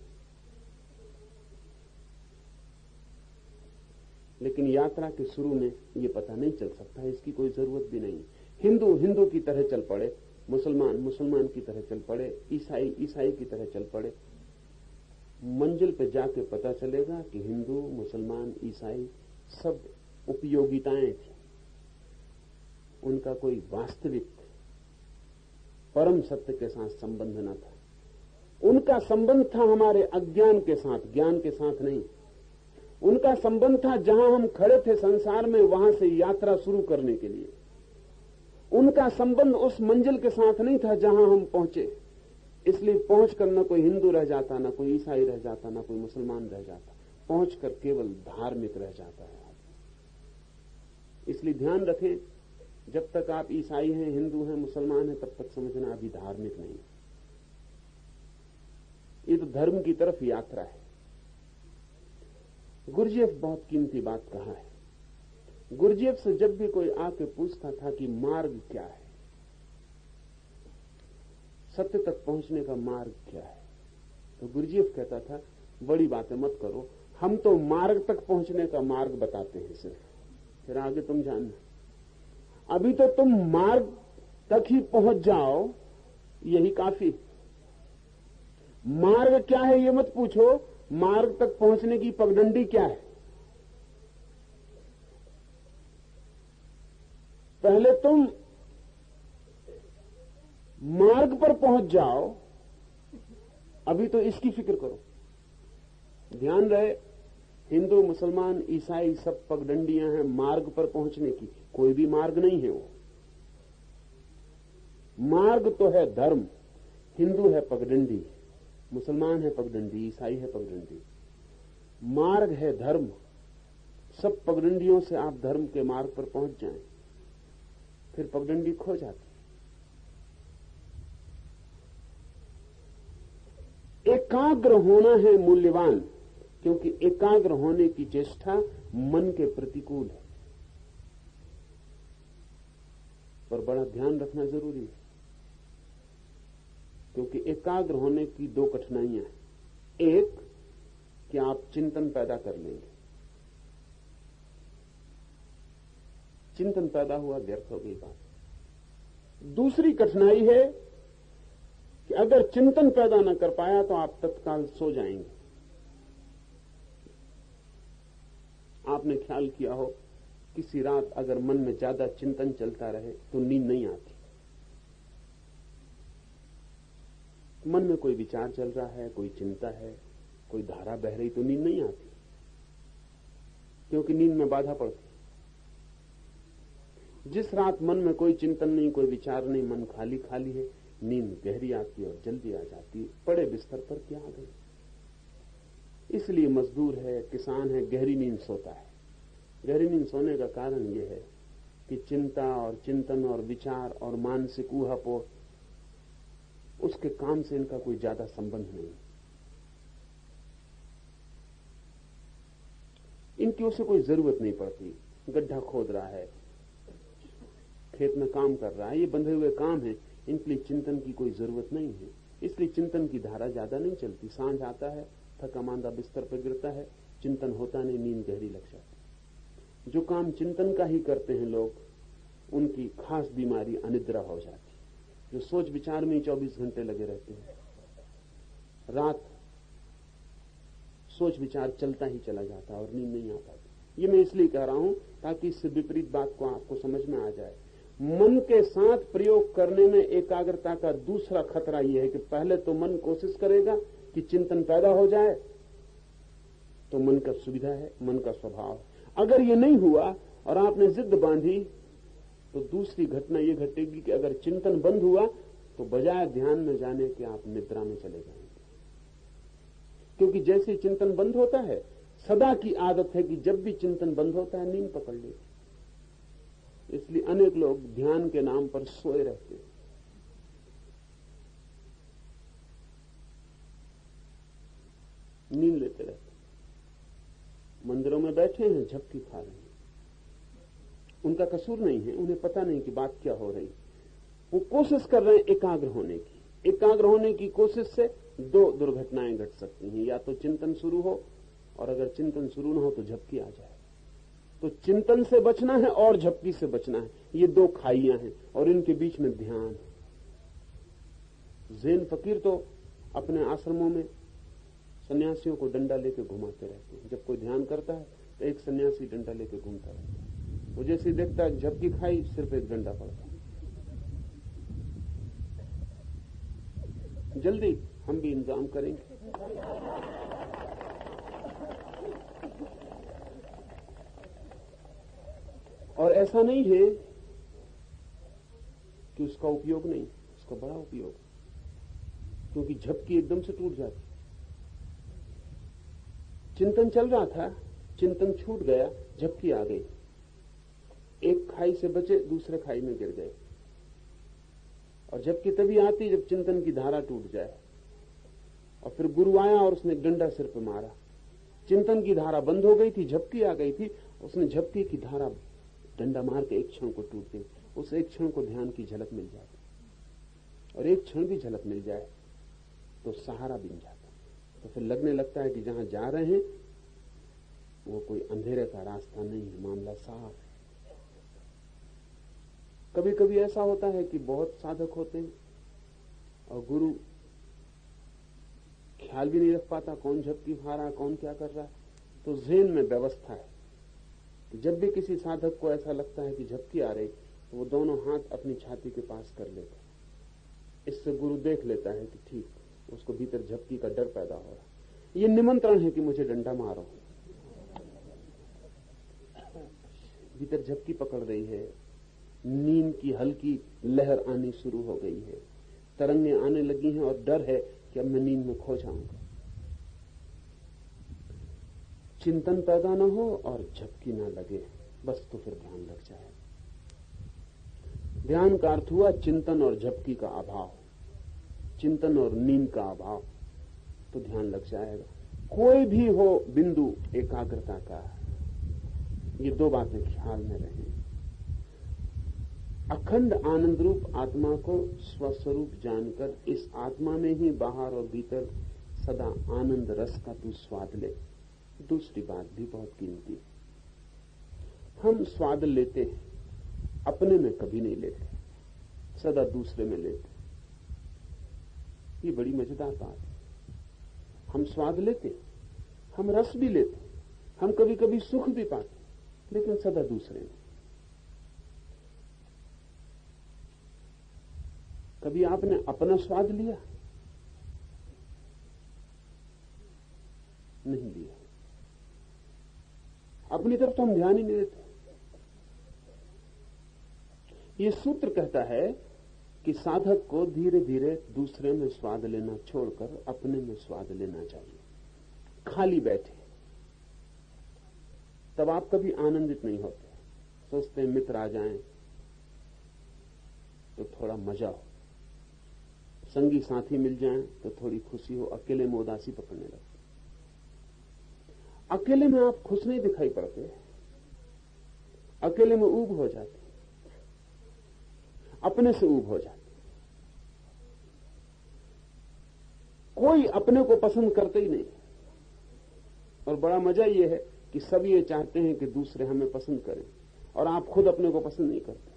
लेकिन यात्रा के शुरू में ये पता नहीं चल सकता है, इसकी कोई जरूरत भी नहीं। हिंदू हिंदू की तरह चल पड़े, मुसलमान मुसलमान की तरह चल पड़े, ईसाई ईसाई की तरह चल पड़े, मंजिल पे जाके पता चलेगा कि हिंदू, मुसलमान, ईसाई सब उपयोगिताएं थी। उनका कोई वास्तविक परम सत्य के साथ संबंध न था। उनका संबंध था हमारे अज्ञान के साथ, ज्ञान के साथ नहीं। उनका संबंध था जहां हम खड़े थे संसार में, वहां से यात्रा शुरू करने के लिए। उनका संबंध उस मंजिल के साथ नहीं था जहां हम पहुंचे। इसलिए पहुंचकर न कोई हिंदू रह जाता, न कोई ईसाई रह जाता, न कोई मुसलमान रह जाता, पहुंचकर केवल धार्मिक रह जाता है। इसलिए ध्यान रखें, जब तक आप ईसाई हैं, हिंदू हैं, मुसलमान हैं, तब तक समझना अभी धार्मिक नहीं। ये तो धर्म की तरफ यात्रा है। गुरजेफ बहुत कीमती बात कहा है। गुरजेफ से जब भी कोई आके पूछता था कि मार्ग क्या है, सत्य तक पहुंचने का मार्ग क्या है, तो गुरजेफ कहता था, बड़ी बातें मत करो, हम तो मार्ग तक पहुंचने का मार्ग बताते हैं सिर्फ, फिर आगे तुम जानना। अभी तो तुम मार्ग तक ही पहुंच जाओ, यही काफी। मार्ग क्या है ये मत पूछो, मार्ग तक पहुंचने की पगडंडी क्या है। पहले तुम मार्ग पर पहुंच जाओ, अभी तो इसकी फिक्र करो। ध्यान रहे, हिंदू, मुसलमान, ईसाई सब पगडंडियां हैं मार्ग पर पहुंचने की, कोई भी मार्ग नहीं है वो। मार्ग तो है धर्म। हिंदू है पगडंडी, मुसलमान है पगडंडी, ईसाई है पगडंडी। मार्ग है धर्म। सब पगडंडियों से आप धर्म के मार्ग पर पहुंच जाएं, फिर पगडंडी खो जाती। एकाग्र होना है मूल्यवान, क्योंकि एकाग्र होने की चेष्टा मन के प्रतिकूल है। पर बड़ा ध्यान रखना जरूरी है, क्योंकि एकाग्र होने की दो कठिनाइयां हैं। एक कि आप चिंतन पैदा कर लेंगे, चिंतन पैदा हुआ व्यर्थ हो गई बात। दूसरी कठिनाई है कि अगर चिंतन पैदा न कर पाया तो आप तत्काल सो जाएंगे। आपने ख्याल किया हो, किसी रात अगर मन में ज्यादा चिंतन चलता रहे तो नींद नहीं आती। मन में कोई विचार चल रहा है, कोई चिंता है, कोई धारा बह रही, तो नींद नहीं आती, क्योंकि नींद में बाधा पड़ती। जिस रात मन में कोई चिंतन नहीं, कोई विचार नहीं, मन खाली खाली है, नींद गहरी आती है और जल्दी आ जाती है। पड़े बिस्तर पर क्या आ गई। इसलिए मजदूर है, किसान है, गहरी नींद सोता है। गहरी नींद सोने का कारण यह है कि चिंता और चिंतन और विचार और मानसिक ऊहापोह उसके काम से इनका कोई ज्यादा संबंध नहीं। इनकी उसे कोई जरूरत नहीं पड़ती। गड्ढा खोद रहा है, खेत में काम कर रहा है, ये बंधे हुए काम है, इनके लिए चिंतन की कोई जरूरत नहीं है। इसलिए चिंतन की धारा ज्यादा नहीं चलती। सांझ आता है, थका मांदा बिस्तर पर गिरता है, चिंतन होता नहीं, नींद गहरी लग जाती। जो काम चिंतन का ही करते हैं लोग, उनकी खास बीमारी अनिद्रा हो जाती। जो सोच विचार में 24 घंटे लगे रहते हैं, रात सोच विचार चलता ही चला जाता है और नींद नहीं आ पाती। ये मैं इसलिए कह रहा हूं ताकि इससे विपरीत बात को आपको समझ में आ जाए। मन के साथ प्रयोग करने में एकाग्रता का दूसरा खतरा यह है कि पहले तो मन कोशिश करेगा कि चिंतन पैदा हो जाए, तो मन का सुविधा है, मन का स्वभाव। अगर ये नहीं हुआ और आपने जिद बांधी, तो दूसरी घटना यह घटेगी कि अगर चिंतन बंद हुआ तो बजाय ध्यान में जाने के आप निद्रा में चले जाएंगे। क्योंकि जैसे चिंतन बंद होता है, सदा की आदत है कि जब भी चिंतन बंद होता है नींद पकड़ लेती। इसलिए अनेक लोग ध्यान के नाम पर सोए रहते हैं। नींद लेते रहते, मंदिरों में बैठे हैं, झपकी खा रहे हैं। उनका कसूर नहीं है, उन्हें पता नहीं कि बात क्या हो रही। वो कोशिश कर रहे हैं एकाग्र होने की। एकाग्र होने की कोशिश से दो दुर्घटनाएं घट सकती हैं। या तो चिंतन शुरू हो, और अगर चिंतन शुरू न हो तो झपकी आ जाए। तो चिंतन से बचना है और झपकी से बचना है। ये दो खाइयां हैं और इनके बीच में ध्यान है। ज़ैन फकीर तो अपने आश्रमों में सन्यासियों को डंडा लेके घुमाते रहते हैं। जब कोई ध्यान करता है तो एक सन्यासी डंडा लेके घूमता रहता है। वो जैसे ही देखता है झपकी खाई, सिर्फ एक डंडा पड़ता है। जल्दी हम भी इंतजाम करेंगे। और ऐसा नहीं है कि उसका उपयोग नहीं, उसका बड़ा उपयोग, क्योंकि झपकी एकदम से टूट जाती। चिंतन चल रहा था, चिंतन छूट गया, झपकी आ गई। एक खाई से बचे, दूसरे खाई में गिर गए। और झपकी तभी आती जब चिंतन की धारा टूट जाए। और फिर गुरु आया और उसने डंडा सिर पे मारा। चिंतन की धारा बंद हो गई थी, झपकी आ गई थी, उसने झपकी की धारा डंडा मार के एक क्षण को टूट गई। उस एक क्षण को ध्यान की झलक मिल जाती, और एक क्षण भी झलक मिल जाए तो सहारा बन जाता। तो फिर लगने लगता है कि जहां जा रहे हैं वो कोई अंधेरे का रास्ता नहीं है, मामला साफ है। कभी कभी ऐसा होता है कि बहुत साधक होते हैं और गुरु ख्याल भी नहीं रख पाता कौन झपकी खा रहा है, कौन क्या कर रहा है। तो ज़हन में व्यवस्था है कि जब भी किसी साधक को ऐसा लगता है कि झपकी आ रही, तो वो दोनों हाथ अपनी छाती के पास कर लेता है। इससे गुरु देख लेता है कि ठीक, उसको भीतर झपकी का डर पैदा हो रहा है। ये निमंत्रण है कि मुझे डंडा मारो। भीतर झपकी पकड़ रही है, नींद की हल्की लहर आनी शुरू हो गई है, तरंगें आने लगी हैं और डर है कि अब मैं नींद में खो जाऊंगा। चिंतन पैदा न हो और झपकी ना लगे, बस तो फिर ध्यान लग जाए। ध्यान का अर्थ हुआ चिंतन और झपकी का अभाव, चिंतन और नींद का अभाव, तो ध्यान लग जाएगा। कोई भी हो बिंदु एकाग्रता का, ये दो बातें ख्याल में रहें। अखंड आनंद रूप आत्मा को स्वस्वरूप जानकर इस आत्मा में ही बाहर और भीतर सदा आनंद रस का तू स्वाद ले। दूसरी बात भी बहुत कीमती है। हम स्वाद लेते हैं, अपने में कभी नहीं लेते, सदा दूसरे में लेते। ये बड़ी मजेदार बात है। हम स्वाद लेते, हम रस भी लेते, हम कभी कभी सुख भी पाते, लेकिन सदा दूसरे में। कभी आपने अपना स्वाद लिया? नहीं लिया। अपनी तरफ तो हम ध्यान ही नहीं देते। ये सूत्र कहता है कि साधक को धीरे धीरे दूसरे में स्वाद लेना छोड़कर अपने में स्वाद लेना चाहिए। खाली बैठे तब आप कभी आनंदित नहीं होते। सोचते हैं मित्र आ जाएं तो थोड़ा मजा हो, संगी साथी मिल जाएं तो थोड़ी खुशी हो, अकेले में उदासी पकड़ने लगती। अकेले में आप खुश नहीं दिखाई पड़ते, अकेले में ऊब हो जाते, अपने से ऊब हो जाते। कोई अपने को पसंद करते ही नहीं, और बड़ा मजा यह है कि सब ये चाहते हैं कि दूसरे हमें पसंद करें, और आप खुद अपने को पसंद नहीं करते।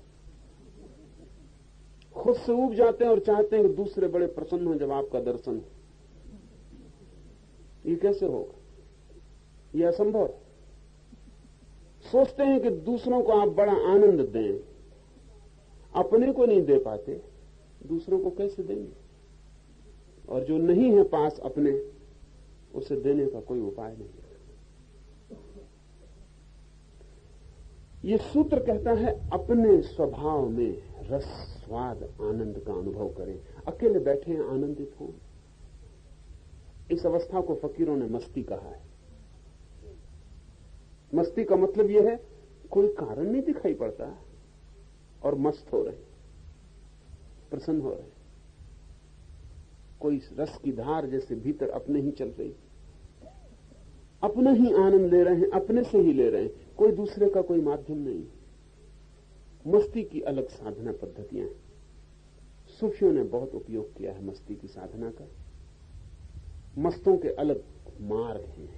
खुद से ऊब जाते हैं और चाहते हैं कि दूसरे बड़े प्रसन्न हो जब आपका दर्शन हो। ये कैसे होगा? ये असंभव। सोचते हैं कि दूसरों को आप बड़ा आनंद दें, अपने को नहीं दे पाते, दूसरों को कैसे देंगे? और जो नहीं है पास अपने, उसे देने का कोई उपाय नहीं है। ये सूत्र कहता है अपने स्वभाव में रस, स्वाद, आनंद का अनुभव करें। अकेले बैठे हैं, आनंदित हों। इस अवस्था को फकीरों ने मस्ती कहा है। मस्ती का मतलब यह है कोई कारण नहीं दिखाई पड़ता और मस्त हो रहे, प्रसन्न हो रहे, कोई रस की धार जैसे भीतर अपने ही चल रही, अपना ही आनंद ले रहे हैं, अपने से ही ले रहे हैं, कोई दूसरे का कोई माध्यम नहीं। मस्ती की अलग साधना पद्धतियां हैं। सूफियों ने बहुत उपयोग किया है मस्ती की साधना का। मस्तों के अलग मार्ग हैं।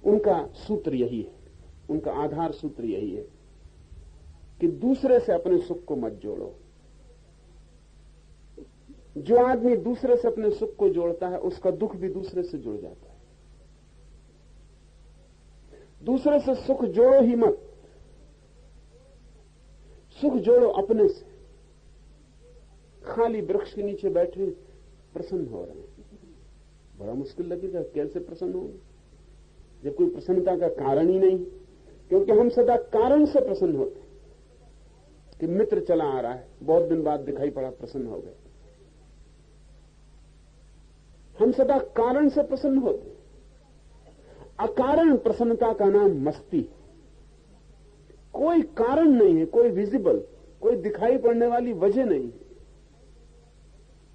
उनका सूत्र यही है, उनका आधार सूत्र यही है कि दूसरे से अपने सुख को मत जोड़ो। जो आदमी दूसरे से अपने सुख को जोड़ता है, उसका दुख भी दूसरे से जुड़ जाता है। दूसरे से सुख जोड़ो ही मत, सुख जोड़ो अपने से। खाली वृक्ष के नीचे बैठे प्रसन्न हो रहे हैं, बड़ा मुश्किल लगेगा कैसे प्रसन्न होंगे जब कोई प्रसन्नता का कारण ही नहीं। क्योंकि हम सदा कारण से प्रसन्न होते हैं कि मित्र चला आ रहा है, बहुत दिन बाद दिखाई पड़ा, प्रसन्न हो गए। हम सदा कारण से प्रसन्न होते हैं। अकारण प्रसन्नता का नाम मस्ती। कोई कारण नहीं है, कोई विजिबल, कोई दिखाई पड़ने वाली वजह नहीं है,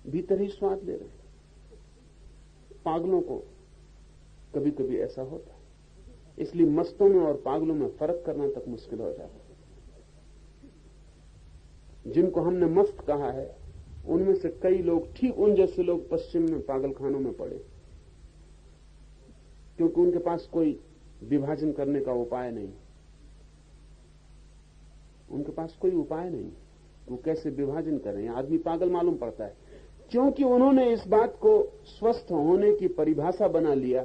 भीतर ही स्वाद ले रहे हैं। पागलों को कभी कभी ऐसा होता है, इसलिए मस्तों में और पागलों में फर्क करना तक मुश्किल हो जाता है। जिनको हमने मस्त कहा है, उनमें से कई लोग, ठीक उन जैसे लोग, पश्चिम में पागलखानों में पड़े, क्योंकि उनके पास कोई विभाजन करने का उपाय नहीं। उनके पास कोई उपाय नहीं, वो कैसे विभाजन करें। आदमी पागल मालूम पड़ता है, क्योंकि उन्होंने इस बात को स्वस्थ होने की परिभाषा बना लिया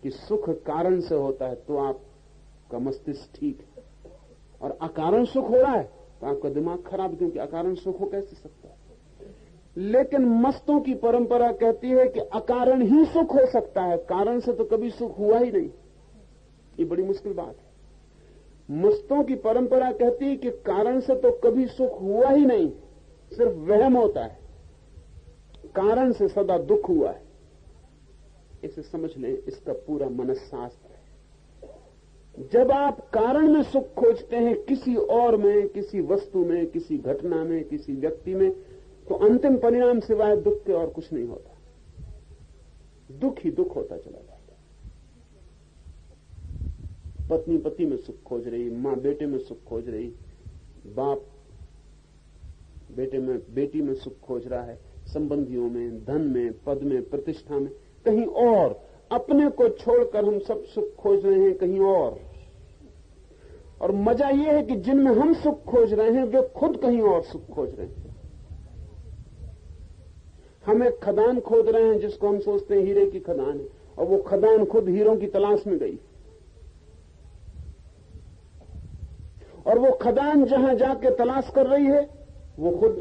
कि सुख कारण से होता है तो आपका मस्तिष्क ठीक है, और अकारण सुख हो रहा है तो आपका दिमाग खराब, क्योंकि अकारण सुख हो कैसे सकता है। लेकिन मस्तों की परंपरा कहती है कि अकारण ही सुख हो सकता है, कारण से तो कभी सुख हुआ ही नहीं। ये बड़ी मुश्किल बात है। मस्तों की परंपरा कहती है कि कारण से तो कभी सुख हुआ ही नहीं, सिर्फ वहम होता है, कारण से सदा दुख हुआ है। इसे समझ लें, इसका पूरा मनस्शास्त्र है। जब आप कारण में सुख खोजते हैं, किसी और में, किसी वस्तु में, किसी घटना में, किसी व्यक्ति में, तो अंतिम परिणाम सिवाय दुख के और कुछ नहीं होता। दुख ही दुख होता चला जाता है। पत्नी पति में सुख खोज रही, मां बेटे में सुख खोज रही, बाप बेटे में, बेटी में सुख खोज रहा है, संबंधियों में, धन में, पद में, प्रतिष्ठा में, कहीं और। अपने को छोड़कर हम सब सुख खोज रहे हैं कहीं और मजा यह है कि जिनमें हम सुख खोज रहे हैं वे खुद कहीं और सुख खोज रहे हैं। हम एक खदान खोद रहे हैं जिसको हम सोचते हैं हीरे की खदान है, और वो खदान खुद हीरों की तलाश में गई, और वो खदान जहां जाके तलाश कर रही है वो खुद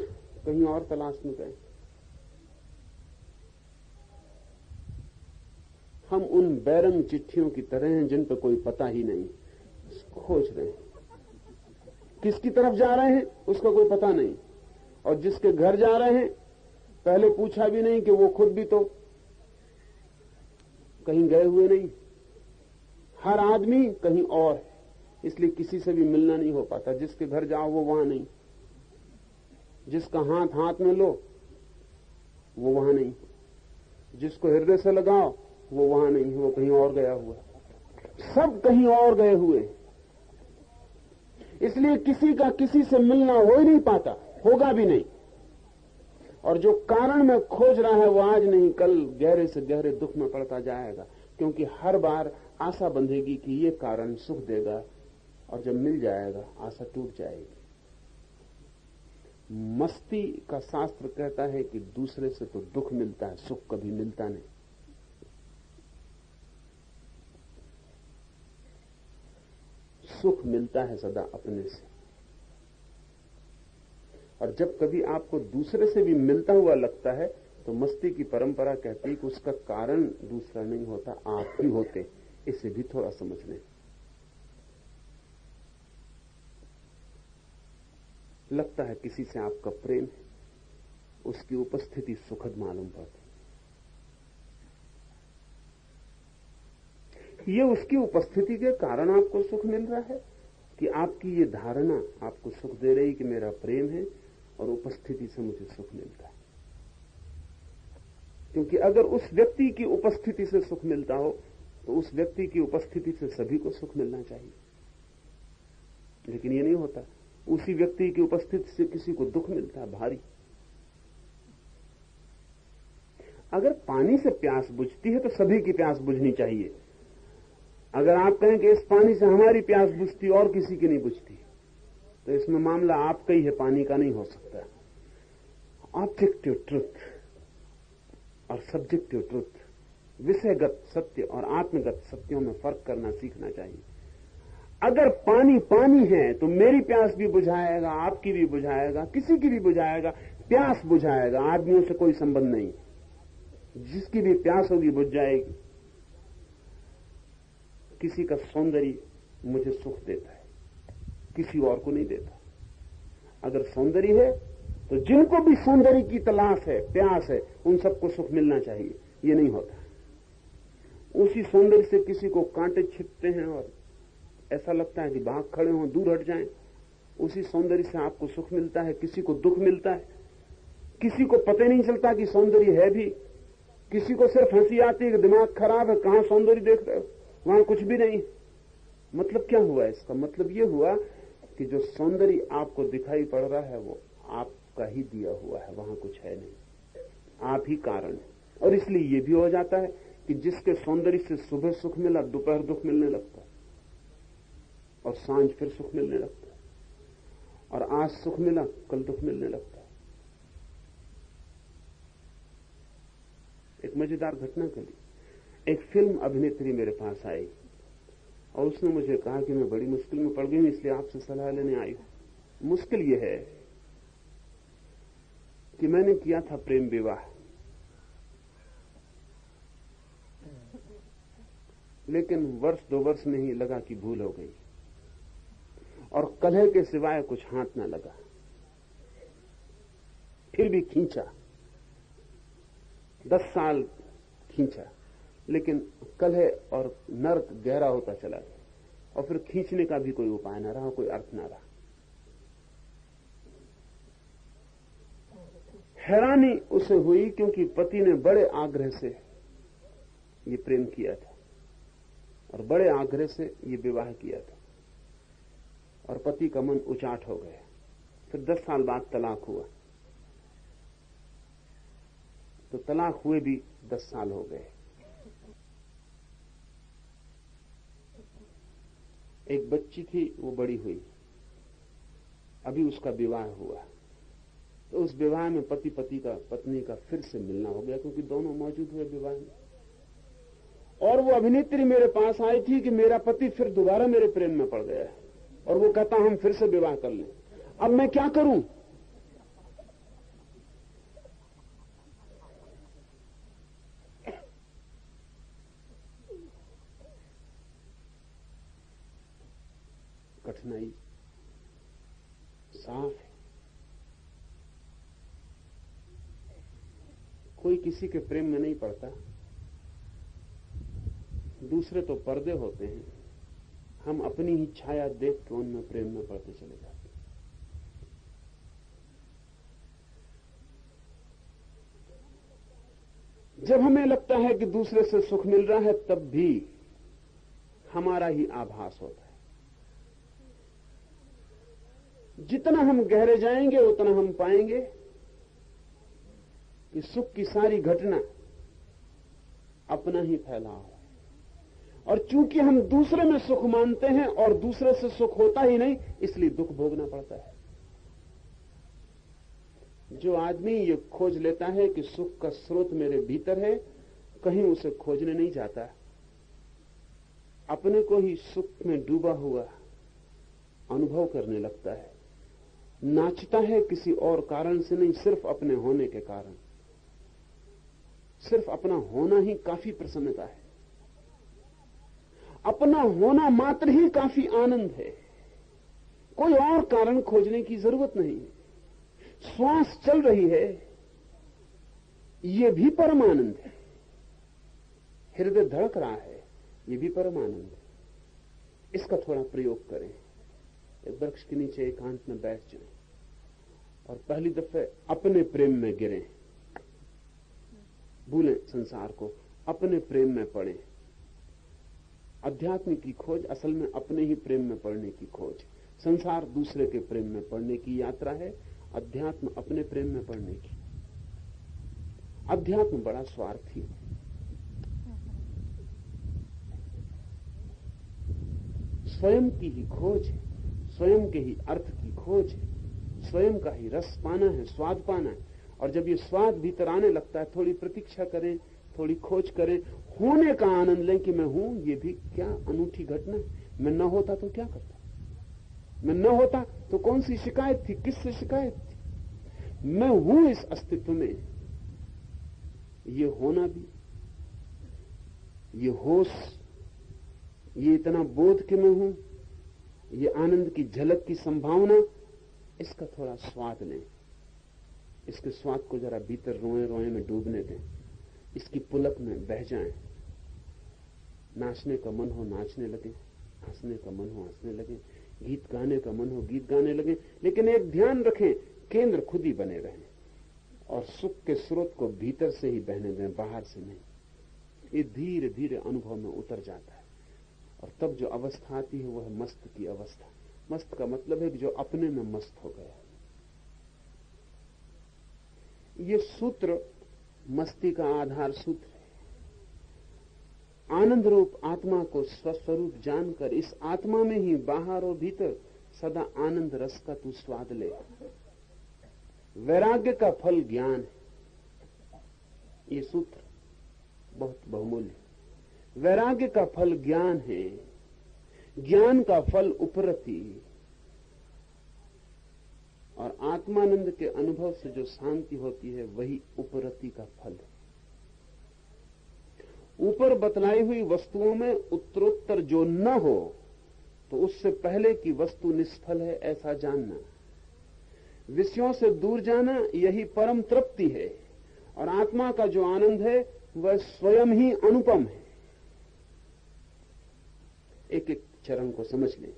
कहीं और तलाश में गए। हम उन बैरंग चिट्ठियों की तरह हैं जिन पर कोई पता ही नहीं, खोज रहे हैं। किसकी तरफ जा रहे हैं उसका कोई पता नहीं, और जिसके घर जा रहे हैं पहले पूछा भी नहीं कि वो खुद भी तो कहीं गए हुए नहीं। हर आदमी कहीं और है, इसलिए किसी से भी मिलना नहीं हो पाता। जिसके घर जाओ वो वहां नहीं, जिसका हाथ हाथ में लो वो वहां नहीं। जिसको हृदय से लगाओ वो वहां नहीं है, वो कहीं और गया हुआ। सब कहीं और गए हुए। इसलिए किसी का किसी से मिलना हो ही नहीं पाता, होगा भी नहीं। और जो कारण में खोज रहा है वो आज नहीं कल गहरे से गहरे दुख में पड़ता जाएगा, क्योंकि हर बार आशा बंधेगी कि ये कारण सुख देगा, और जब मिल जाएगा आशा टूट जाएगी। मस्ती का शास्त्र कहता है कि दूसरे से तो दुख मिलता है, सुख कभी मिलता नहीं। सुख मिलता है सदा अपने से। और जब कभी आपको दूसरे से भी मिलता हुआ लगता है तो मस्ती की परंपरा कहती है कि उसका कारण दूसरा नहीं होता, आप ही होते। इसे भी थोड़ा समझ लें। लगता है किसी से आपका प्रेम है, उसकी उपस्थिति सुखद मालूम पड़ती। ये उसकी उपस्थिति के कारण आपको सुख मिल रहा है कि आपकी ये धारणा आपको सुख दे रही कि मेरा प्रेम है और उपस्थिति से मुझे सुख मिलता है। क्योंकि अगर उस व्यक्ति की उपस्थिति से सुख मिलता हो तो उस व्यक्ति की उपस्थिति से सभी को सुख मिलना चाहिए, लेकिन ये नहीं होता। उसी व्यक्ति की उपस्थिति से किसी को दुख मिलता है भारी। अगर पानी से प्यास बुझती है तो सभी की प्यास बुझनी चाहिए। अगर आप कहें कि इस पानी से हमारी प्यास बुझती और किसी की नहीं बुझती, तो इसमें मामला आपका ही है, पानी का नहीं हो सकता। ऑब्जेक्टिव ट्रुथ और सब्जेक्टिव ट्रुथ, विषयगत सत्य और आत्मगत सत्यों में फर्क करना सीखना चाहिए। अगर पानी पानी है तो मेरी प्यास भी बुझाएगा, आपकी भी बुझाएगा, किसी की भी बुझाएगा, प्यास बुझाएगा। आदमियों से कोई संबंध नहीं, जिसकी भी प्यास होगी बुझ जाएगी। किसी का सौंदर्य मुझे सुख देता है, किसी और को नहीं देता। अगर सौंदर्य है तो जिनको भी सौंदर्य की तलाश है, प्यास है, उन सबको सुख मिलना चाहिए। ये नहीं होता। उसी सौंदर्य से किसी को कांटे छिपते हैं और ऐसा लगता है कि भाग खड़े हों, दूर हट जाएं। उसी सौंदर्य से आपको सुख मिलता है, किसी को दुख मिलता है। किसी को पता नहीं चलता कि सौंदर्य है भी, किसी को सिर्फ हंसी आती है कि दिमाग खराब है, कहां सौंदर्य देख रहे हो, वहां कुछ भी नहीं। मतलब क्या हुआ इसका? मतलब यह हुआ कि जो सौंदर्य आपको दिखाई पड़ रहा है वो आपका ही दिया हुआ है, वहां कुछ है नहीं, आप ही कारण है। और इसलिए यह भी हो जाता है कि जिसके सौंदर्य से सुबह सुख मिला, दोपहर दुख मिलने लगता है, और सांझ फिर सुख मिलने लगता है, और आज सुख मिला कल दुख मिलने लगता है। एक मजेदार घटना करी। एक फिल्म अभिनेत्री मेरे पास आई और उसने मुझे कहा कि मैं बड़ी मुश्किल में पड़ गई हूं, इसलिए आपसे सलाह लेने आई हूं। मुश्किल यह है कि मैंने किया था प्रेम विवाह, लेकिन वर्ष 2 वर्ष में ही लगा कि भूल हो गई, और कलह के सिवाय कुछ हाथ न लगा। फिर भी खींचा, 10 साल खींचा, लेकिन कलह और नर्क गहरा होता चला गया, और फिर खींचने का भी कोई उपाय न रहा, कोई अर्थ न रहा। हैरानी उसे हुई क्योंकि पति ने बड़े आग्रह से ये प्रेम किया था और बड़े आग्रह से ये विवाह किया था, और पति का मन उचाट हो गया। फिर 10 साल बाद तलाक हुआ, तो तलाक हुए भी 10 साल हो गए। एक बच्ची थी, वो बड़ी हुई, अभी उसका विवाह हुआ। तो उस विवाह में पति पत्नी का फिर से मिलना हो गया, क्योंकि दोनों मौजूद हुए विवाह में। और वो अभिनेत्री मेरे पास आई थी कि मेरा पति फिर दोबारा मेरे प्रेम में पड़ गया है, और वो कहता हम फिर से विवाह कर लें। अब मैं क्या करूं? कठिनाई साफ है। कोई किसी के प्रेम में नहीं पड़ता, दूसरे तो पर्दे होते हैं, हम अपनी ही छाया देख के उनमें प्रेम में पड़ते चले जाते हैं। जब हमें लगता है कि दूसरे से सुख मिल रहा है, तब भी हमारा ही आभास होता है। जितना हम गहरे जाएंगे उतना हम पाएंगे कि सुख की सारी घटना अपना ही फैलाव है। और चूंकि हम दूसरे में सुख मानते हैं और दूसरे से सुख होता ही नहीं, इसलिए दुख भोगना पड़ता है। जो आदमी ये खोज लेता है कि सुख का स्रोत मेरे भीतर है, कहीं उसे खोजने नहीं जाता, अपने को ही सुख में डूबा हुआ अनुभव करने लगता है, नाचता है किसी और कारण से नहीं, सिर्फ अपने होने के कारण। सिर्फ अपना होना ही काफी प्रसन्नता है, अपना होना मात्र ही काफी आनंद है, कोई और कारण खोजने की जरूरत नहीं है। श्वास चल रही है, यह भी परम आनंद है। हृदय धड़क रहा है, यह भी परम आनंद है। इसका थोड़ा प्रयोग करें। एक वृक्ष के नीचे एकांत में बैठ जाएं और पहली दफे अपने प्रेम में गिरें। भूलें संसार को, अपने प्रेम में पड़ें। अध्यात्म की खोज असल में अपने ही प्रेम में पड़ने की खोज। संसार दूसरे के प्रेम में पड़ने की यात्रा है, अध्यात्म अपने प्रेम में पड़ने की। अध्यात्म बड़ा स्वार्थी है। स्वयं की ही खोज है, स्वयं के ही अर्थ की खोज है, स्वयं का ही रस पाना है, स्वाद पाना है। और जब ये स्वाद भीतर आने लगता है, थोड़ी प्रतीक्षा करें, थोड़ी खोज करें, होने का आनंद लें कि मैं हूं। ये भी क्या अनूठी घटना है। मैं न होता तो क्या करता, मैं न होता तो कौन सी शिकायत थी, किससे शिकायत थी। मैं हूं इस अस्तित्व में। ये होना भी, ये होश, ये इतना बोध कि मैं हूं, ये आनंद की झलक की संभावना, इसका थोड़ा स्वाद लें। इसके स्वाद को जरा भीतर रोए रोए में डूबने दें, इसकी पुलक में बह जाएं। नाचने का मन हो नाचने लगे, हंसने का मन हो हंसने लगे, गीत गाने का मन हो गीत गाने लगे। लेकिन एक ध्यान रखें, केंद्र खुद ही बने रहें और सुख के स्रोत को भीतर से ही बहने दें, बाहर से नहीं। ये धीरे धीरे अनुभव में उतर जाता है और तब जो अवस्था आती है वह मस्त की अवस्था। मस्त का मतलब है कि जो अपने में मस्त हो गया। ये सूत्र मस्ती का आधार सूत्र है। आनंद रूप आत्मा को स्वस्वरूप जानकर इस आत्मा में ही बाहर और भीतर सदा आनंद रस का तू स्वाद ले। वैराग्य का फल ज्ञान है। ये सूत्र बहुत बहुमूल्य। वैराग्य का फल ज्ञान है, ज्ञान का फल उपरति, और आत्मानंद के अनुभव से जो शांति होती है वही उपरति का फल है। ऊपर बतलाई हुई वस्तुओं में उत्तरोत्तर जो न हो तो उससे पहले की वस्तु निष्फल है, ऐसा जानना। विषयों से दूर जाना यही परम तृप्ति है। और आत्मा का जो आनंद है वह स्वयं ही अनुपम है। एक एक चरण को समझ लें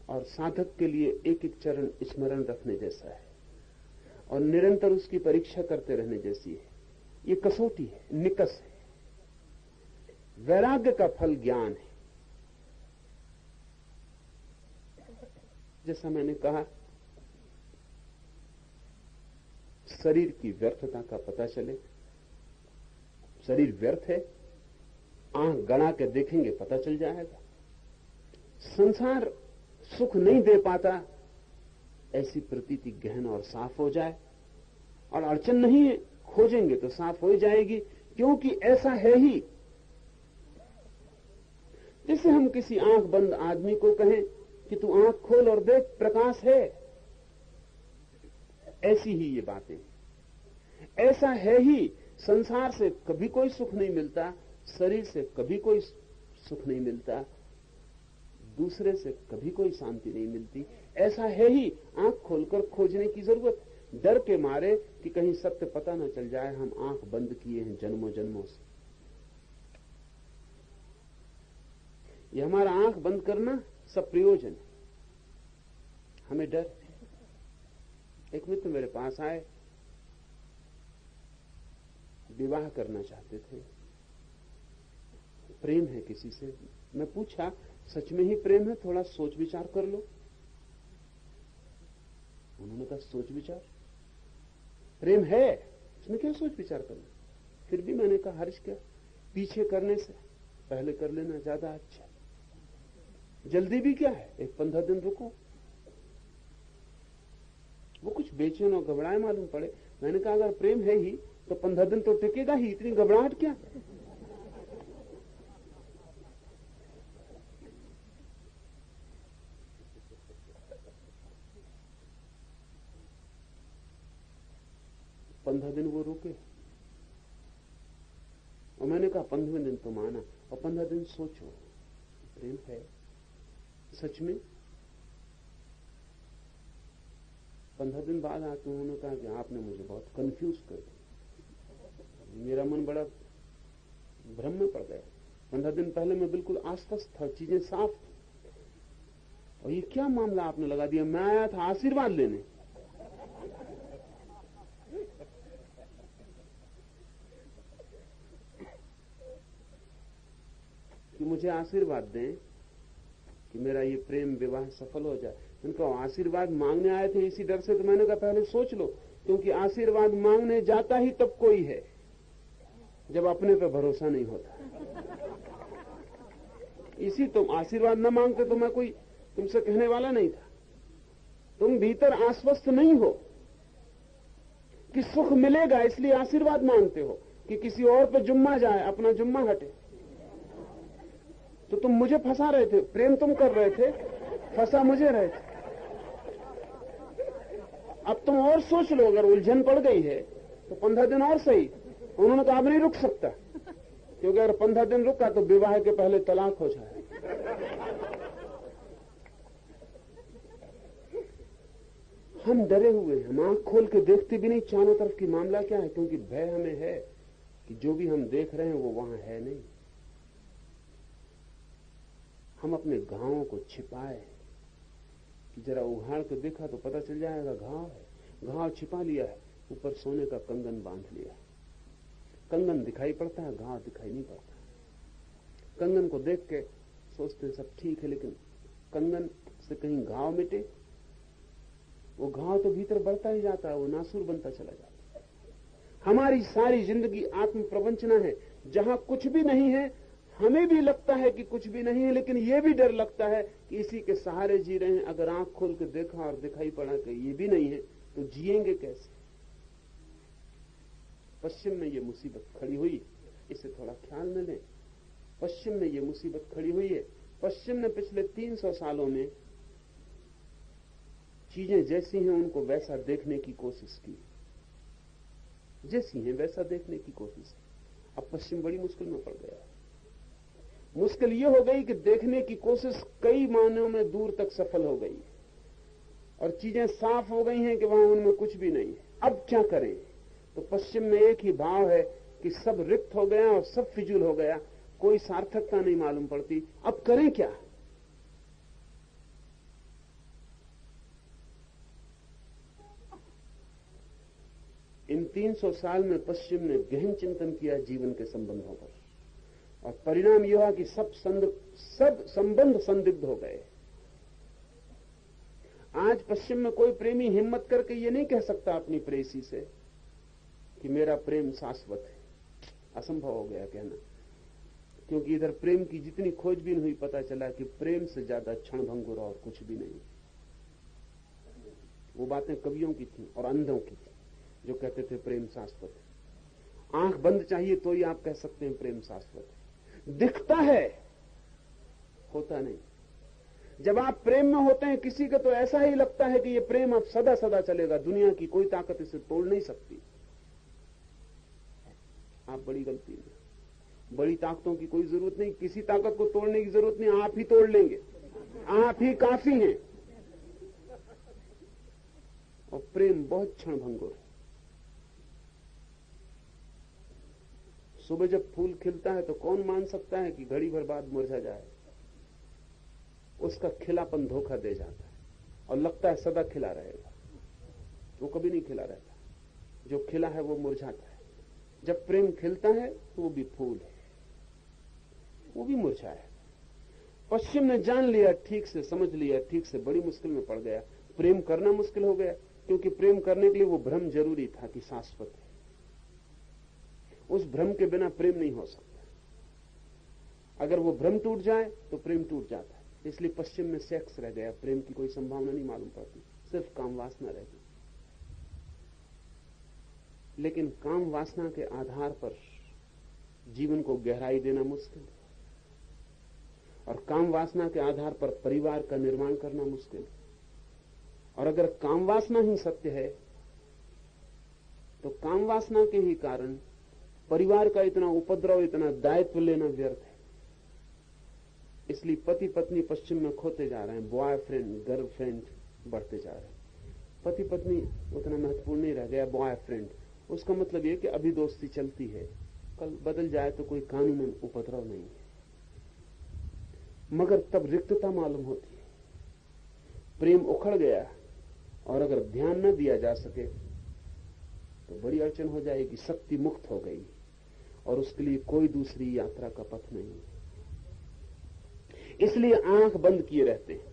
और साधक के लिए एक एक चरण स्मरण रखने जैसा है और निरंतर उसकी परीक्षा करते रहने जैसी है। ये कसौटी है, निकस है। वैराग्य का फल ज्ञान है। जैसा मैंने कहा, शरीर की व्यर्थता का पता चले। शरीर व्यर्थ है, आंख गड़ा के देखेंगे पता चल जाएगा। संसार सुख नहीं दे पाता, ऐसी प्रतीति गहन और साफ हो जाए। और अड़चन नहीं है, खोजेंगे तो साफ हो जाएगी, क्योंकि ऐसा है ही। जैसे हम किसी आंख बंद आदमी को कहें कि तू आंख खोल और देख, प्रकाश है, ऐसी ही ये बातें। ऐसा है ही। संसार से कभी कोई सुख नहीं मिलता, शरीर से कभी कोई सुख नहीं मिलता, दूसरे से कभी कोई शांति नहीं मिलती। ऐसा है ही। आंख खोलकर खोजने की जरूरत, डर के मारे कि कहीं सत्य पता न चल जाए, हम आंख बंद किए हैं जन्मों जन्मों से। ये हमारा आंख बंद करना सब प्रयोजन है, हमें डर है। एक मित्र मेरे पास आए, विवाह करना चाहते थे, प्रेम है किसी से। मैं पूछा, सच में ही प्रेम है? थोड़ा सोच विचार कर लो। उन्होंने कहा, सोच विचार? प्रेम है, इसमें क्या सोच विचार करना? फिर भी मैंने कहा, हर्ष क्या, पीछे करने से पहले कर लेना ज्यादा अच्छा। जल्दी भी क्या है, एक 15 दिन रुको। वो कुछ बेचैन और घबराए मालूम पड़े। मैंने कहा, अगर प्रेम है ही तो 15 दिन तो टिकेगा ही, इतनी घबराहट क्या? पंद्रह दिन वो रुके और मैंने कहा 15वें दिन तो माना, और 15 दिन सोचो, प्रेम है सच में? 15 दिन बाद आके उन्होंने कहा कि आपने मुझे बहुत कंफ्यूज कर दिया, मेरा मन बड़ा भ्रम में पड़ गया। 15 दिन पहले मैं बिल्कुल आश्वस्त था, चीजें साफ थी, और ये क्या मामला आपने लगा दिया? मैं आया था आशीर्वाद लेने। कि मुझे आशीर्वाद दें कि मेरा ये प्रेम विवाह सफल हो जाए। उनका आशीर्वाद मांगने आए थे इसी डर से, तो मैंने कहा पहले सोच लो, क्योंकि आशीर्वाद मांगने जाता ही तब कोई है जब अपने पे भरोसा नहीं होता। इसी तुम आशीर्वाद न मांगते तो मैं कोई तुमसे कहने वाला नहीं था। तुम भीतर आश्वस्त नहीं हो कि सुख मिलेगा, इसलिए आशीर्वाद मांगते हो कि किसी और पे जुम्मा जाए, अपना जुम्मा हटे। तो तुम मुझे फंसा रहे थे, प्रेम तुम कर रहे थे, फंसा मुझे रहे थे। अब तुम और सोच लो, अगर उलझन पड़ गई है तो 15 दिन और सही। उन्होंने कहा अब नहीं रुक सकता, क्योंकि अगर 15 दिन रुका तो विवाह के पहले तलाक हो जाए। हम डरे हुए हैं, हम आंख खोल के देखते भी नहीं चारों तरफ की मामला क्या है, क्योंकि भय हमें है कि जो भी हम देख रहे हैं वो वहां है नहीं। हम अपने घावों को छिपाए कि जरा उघाड़ के देखा तो पता चल जाएगा घाव है। घाव छिपा लिया है, ऊपर सोने का कंगन बांध लिया है। कंगन दिखाई पड़ता है, घाव दिखाई नहीं पड़ता। कंगन को देख के सोचते हैं सब ठीक है, लेकिन कंगन से कहीं घाव मिटे, वो घाव तो भीतर बढ़ता ही जाता है, वो नासूर बनता चला जाता है। हमारी सारी जिंदगी आत्म प्रवंचना है, जहां कुछ भी नहीं है। हमें भी लगता है कि कुछ भी नहीं है, लेकिन यह भी डर लगता है कि इसी के सहारे जी रहे हैं। अगर आंख खोल के देखा और दिखाई पड़ा कि ये भी नहीं है तो जिएंगे कैसे? पश्चिम में ये मुसीबत खड़ी हुई, इसे थोड़ा ख्याल में लें। पश्चिम में ये मुसीबत खड़ी हुई है। पश्चिम ने पिछले 300 सालों में चीजें जैसी हैं उनको वैसा देखने की कोशिश की, जैसी हैं वैसा देखने की कोशिश की। अब पश्चिम बड़ी मुश्किल में पड़ गया। मुश्किल ये हो गई कि देखने की कोशिश कई मायनों में दूर तक सफल हो गई और चीजें साफ हो गई हैं कि वहां उनमें कुछ भी नहीं है। अब क्या करें? तो पश्चिम में एक ही भाव है कि सब रिक्त हो गया और सब फिजूल हो गया, कोई सार्थकता नहीं मालूम पड़ती। अब करें क्या? इन 300 साल में पश्चिम ने गहन चिंतन किया जीवन के संबंधों पर, और परिणाम यह हुआ कि सब संबंध संदिग्ध हो गए। आज पश्चिम में कोई प्रेमी हिम्मत करके ये नहीं कह सकता अपनी प्रेयसी से कि मेरा प्रेम शाश्वत है। असंभव हो गया कहना, क्योंकि इधर प्रेम की जितनी खोजबीन हुई पता चला कि प्रेम से ज्यादा क्षणभंगुर और कुछ भी नहीं। वो बातें कवियों की थी और अंधों की थी जो कहते थे प्रेम शाश्वत है। आंख बंद चाहिए तो ही आप कह सकते हैं प्रेम शाश्वत है। दिखता है, होता नहीं। जब आप प्रेम में होते हैं किसी का तो ऐसा ही लगता है कि ये प्रेम अब सदा सदा चलेगा, दुनिया की कोई ताकत इसे तोड़ नहीं सकती। आप बड़ी गलती में। बड़ी ताकतों की कोई जरूरत नहीं, किसी ताकत को तोड़ने की जरूरत नहीं, आप ही तोड़ लेंगे। आप ही काफी हैं। और प्रेम बहुत क्षणभंगुर है। सुबह जब फूल खिलता है तो कौन मान सकता है कि घड़ी भर बाद मुरझा जाए? उसका खिलापन धोखा दे जाता है और लगता है सदा खिला रहेगा। वो कभी नहीं खिला रहता, जो खिला है वो मुरझाता है। जब प्रेम खिलता है तो वो भी फूल है, वो भी मुरझाया। पश्चिम ने जान लिया, ठीक से समझ लिया, ठीक से बड़ी मुश्किल में पड़ गया। प्रेम करना मुश्किल हो गया, क्योंकि प्रेम करने के लिए वो भ्रम जरूरी था कि शाश्वत है। उस भ्रम के बिना प्रेम नहीं हो सकता। अगर वो भ्रम टूट जाए तो प्रेम टूट जाता है। इसलिए पश्चिम में सेक्स रह गया, प्रेम की कोई संभावना नहीं मालूम पड़ती, सिर्फ काम वासना रह गई। लेकिन काम वासना के आधार पर जीवन को गहराई देना मुश्किल है, और काम वासना के आधार पर परिवार का निर्माण करना मुश्किल है। और अगर काम वासना ही सत्य है तो काम वासना के ही कारण परिवार का इतना उपद्रव, इतना दायित्व लेना व्यर्थ है। इसलिए पति पत्नी पश्चिम में खोते जा रहे हैं, बॉयफ्रेंड गर्लफ्रेंड बढ़ते जा रहे हैं। पति पत्नी उतना महत्वपूर्ण नहीं रह गया, बॉयफ्रेंड, उसका मतलब यह कि अभी दोस्ती चलती है, कल बदल जाए तो कोई कानूनन उपद्रव नहीं है। मगर तब रिक्तता मालूम होती है, प्रेम उखड़ गया, और अगर ध्यान न दिया जा सके तो बड़ी अड़चन हो जाएगी। शक्ति मुक्त हो गई और उसके लिए कोई दूसरी यात्रा का पथ नहीं है। इसलिए आंख बंद किए रहते हैं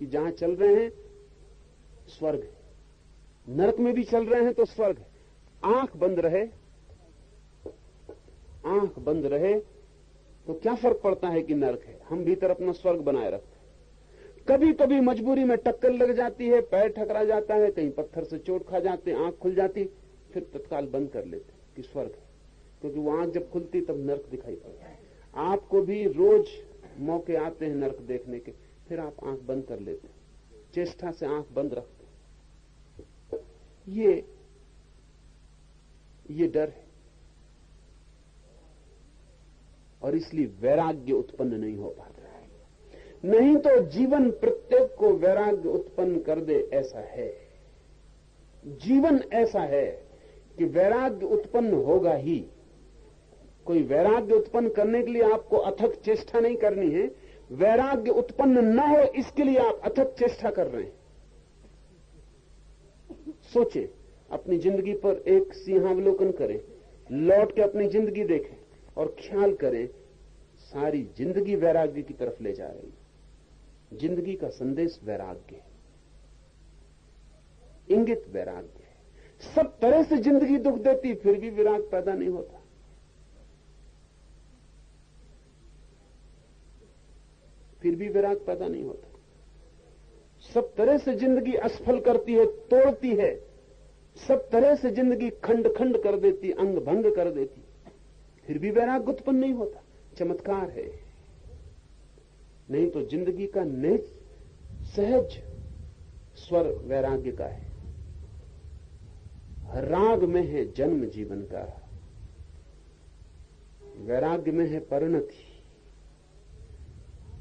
कि जहां चल रहे हैं स्वर्ग है, नरक में भी चल रहे हैं तो स्वर्ग है। आंख बंद रहे, आंख बंद रहे तो क्या फर्क पड़ता है कि नरक है, हम भीतर अपना स्वर्ग बनाए रखते हैं। कभी कभी मजबूरी में टक्कर लग जाती है, पैर ठकरा जाता है, कहीं पत्थर से चोट खा जाते, आंख खुल जाती, फिर तत्काल बंद कर लेते कि स्वर्ग है, क्योंकि वो आंख जब खुलती तब नरक दिखाई पड़ता है। आपको भी रोज मौके आते हैं नरक देखने के, फिर आप आंख बंद कर लेते, चेष्टा से आंख बंद रखते। ये डर है, और इसलिए वैराग्य उत्पन्न नहीं हो पाता है। नहीं तो जीवन प्रत्येक को वैराग्य उत्पन्न कर दे, ऐसा है। जीवन ऐसा है कि वैराग्य उत्पन्न होगा ही। कोई वैराग्य उत्पन्न करने के लिए आपको अथक चेष्टा नहीं करनी है, वैराग्य उत्पन्न न हो इसके लिए आप अथक चेष्टा कर रहे हैं। सोचें, अपनी जिंदगी पर एक सिंहावलोकन करें, लौट के अपनी जिंदगी देखें और ख्याल करें, सारी जिंदगी वैराग्य की तरफ ले जा रही है। जिंदगी का संदेश वैराग्य है, इंगित वैराग्य है। सब तरह से जिंदगी दुख देती, फिर भी विराग पैदा नहीं होता। फिर भी विराग पैदा नहीं होता। सब तरह से जिंदगी असफल करती है, तोड़ती है। सब तरह से जिंदगी खंड खंड कर देती, अंग भंग कर देती, फिर भी वैराग उत्पन्न नहीं होता। चमत्कार है। नहीं तो जिंदगी का निज सहज स्वर वैराग्य का है। राग में है जन्म जीवन का, वैराग्य में है परिणति।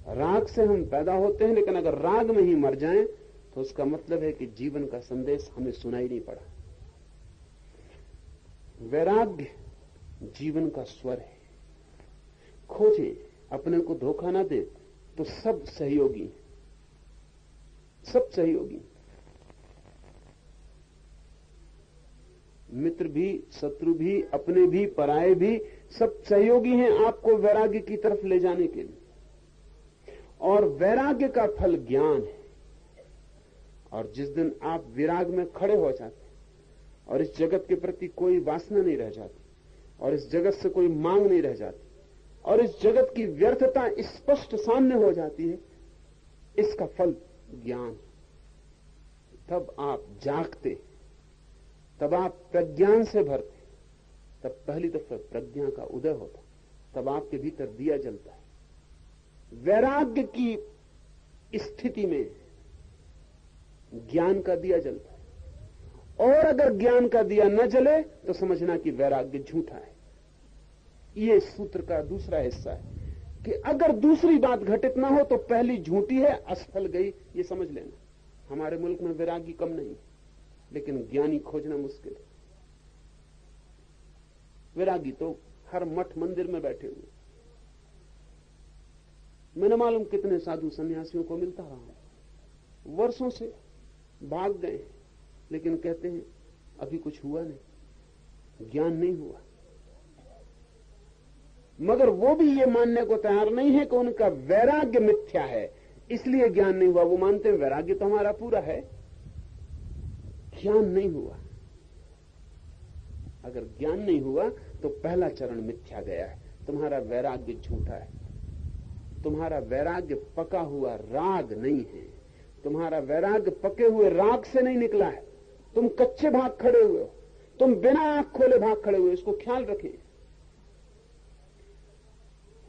राग से हम पैदा होते हैं, लेकिन अगर राग में ही मर जाएं तो उसका मतलब है कि जीवन का संदेश हमें सुनाई नहीं पड़ा। वैराग्य जीवन का स्वर है। खोजें, अपने को धोखा ना दे, तो सब सहयोगी, सब सहयोगी, मित्र भी, शत्रु भी, अपने भी, पराये भी, सब सहयोगी हैं आपको वैराग्य की तरफ ले जाने के लिए। और वैराग्य का फल ज्ञान है। और जिस दिन आप विराग में खड़े हो जाते और इस जगत के प्रति कोई वासना नहीं रह जाती, और इस जगत से कोई मांग नहीं रह जाती, और इस जगत की व्यर्थता स्पष्ट सामने हो जाती है, इसका फल ज्ञान। तब आप जागते, तब आप प्रज्ञान से भरते, तब पहली दफा प्रज्ञा का उदय होता, तब आपके भीतर दिया जलता है। वैराग्य की स्थिति में ज्ञान का दिया जलता है, और अगर ज्ञान का दिया न जले तो समझना कि वैराग्य झूठा है। ये सूत्र का दूसरा हिस्सा है कि अगर दूसरी बात घटित ना हो तो पहली झूठी है, असफल गई, ये समझ लेना। हमारे मुल्क में वैरागी कम नहीं, लेकिन ज्ञानी खोजना मुश्किल है। वैरागी तो हर मठ मंदिर में बैठे हुए। मैंने मालूम कितने साधु सन्यासियों को मिलता रहा हूं, वर्षों से भाग गए, लेकिन कहते हैं अभी कुछ हुआ नहीं। ज्ञान नहीं हुआ। मगर वो भी ये मानने को तैयार नहीं है कि उनका वैराग्य मिथ्या है, इसलिए ज्ञान नहीं हुआ। वो मानते हैं वैराग्य तो हमारा पूरा है, ज्ञान नहीं हुआ। अगर ज्ञान नहीं हुआ तो पहला चरण मिथ्या गया है। तुम्हारा वैराग्य झूठा है, तुम्हारा वैराग्य पका हुआ राग नहीं है, तुम्हारा वैराग्य पके हुए राग से नहीं निकला है। तुम कच्चे भाग खड़े हुए हो, तुम बिना आंख खोले भाग खड़े हुए, इसको ख्याल रखें।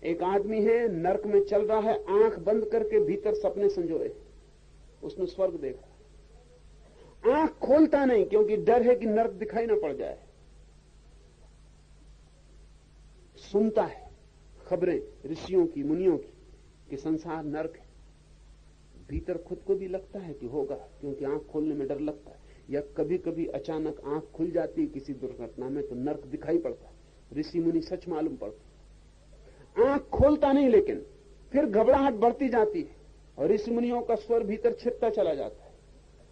एक आदमी है नरक में चल रहा है, आंख बंद करके भीतर सपने संजोए, उसने स्वर्ग देखा। आंख खोलता नहीं क्योंकि डर है कि नरक दिखाई ना पड़ जाए। सुनता है खबरें ऋषियों की, मुनियों की कि संसार नरक है। भीतर खुद को भी लगता है कि होगा, क्योंकि आंख खोलने में डर लगता है। या कभी कभी अचानक आंख खुल जाती है किसी दुर्घटना में तो नरक दिखाई पड़ता है, ऋषि मुनि सच मालूम पड़ता। आंख खोलता नहीं, लेकिन फिर घबराहट बढ़ती जाती है और ऋषि मुनियों का स्वर भीतर छिपता चला जाता है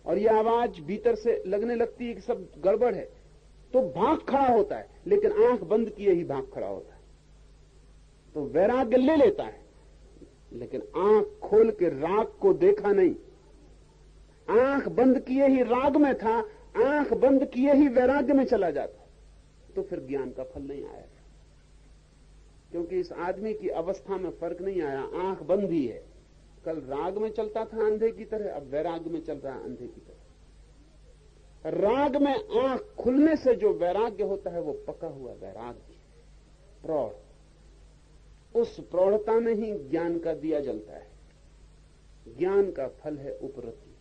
और यह आवाज भीतर से लगने लगती है कि सब गड़बड़ है, तो भाग खड़ा होता है, लेकिन आंख बंद किए ही भाग खड़ा होता है। तो वैराग्य ले लेता है, लेकिन आंख खोल के राग को देखा नहीं। आंख बंद किए ही राग में था, आंख बंद किए ही वैराग्य में चला जाता, तो फिर ज्ञान का फल नहीं आएगा। क्योंकि इस आदमी की अवस्था में फर्क नहीं आया, आंख बंद ही है। कल राग में चलता था अंधे की तरह, अब वैराग्य में चल रहा है अंधे की तरह। राग में आंख खुलने से जो वैराग्य होता है वो पका हुआ वैराग्य, प्रौढ़। उस प्रौढ़ता में ही ज्ञान का दिया जलता है। ज्ञान का फल है उपरति,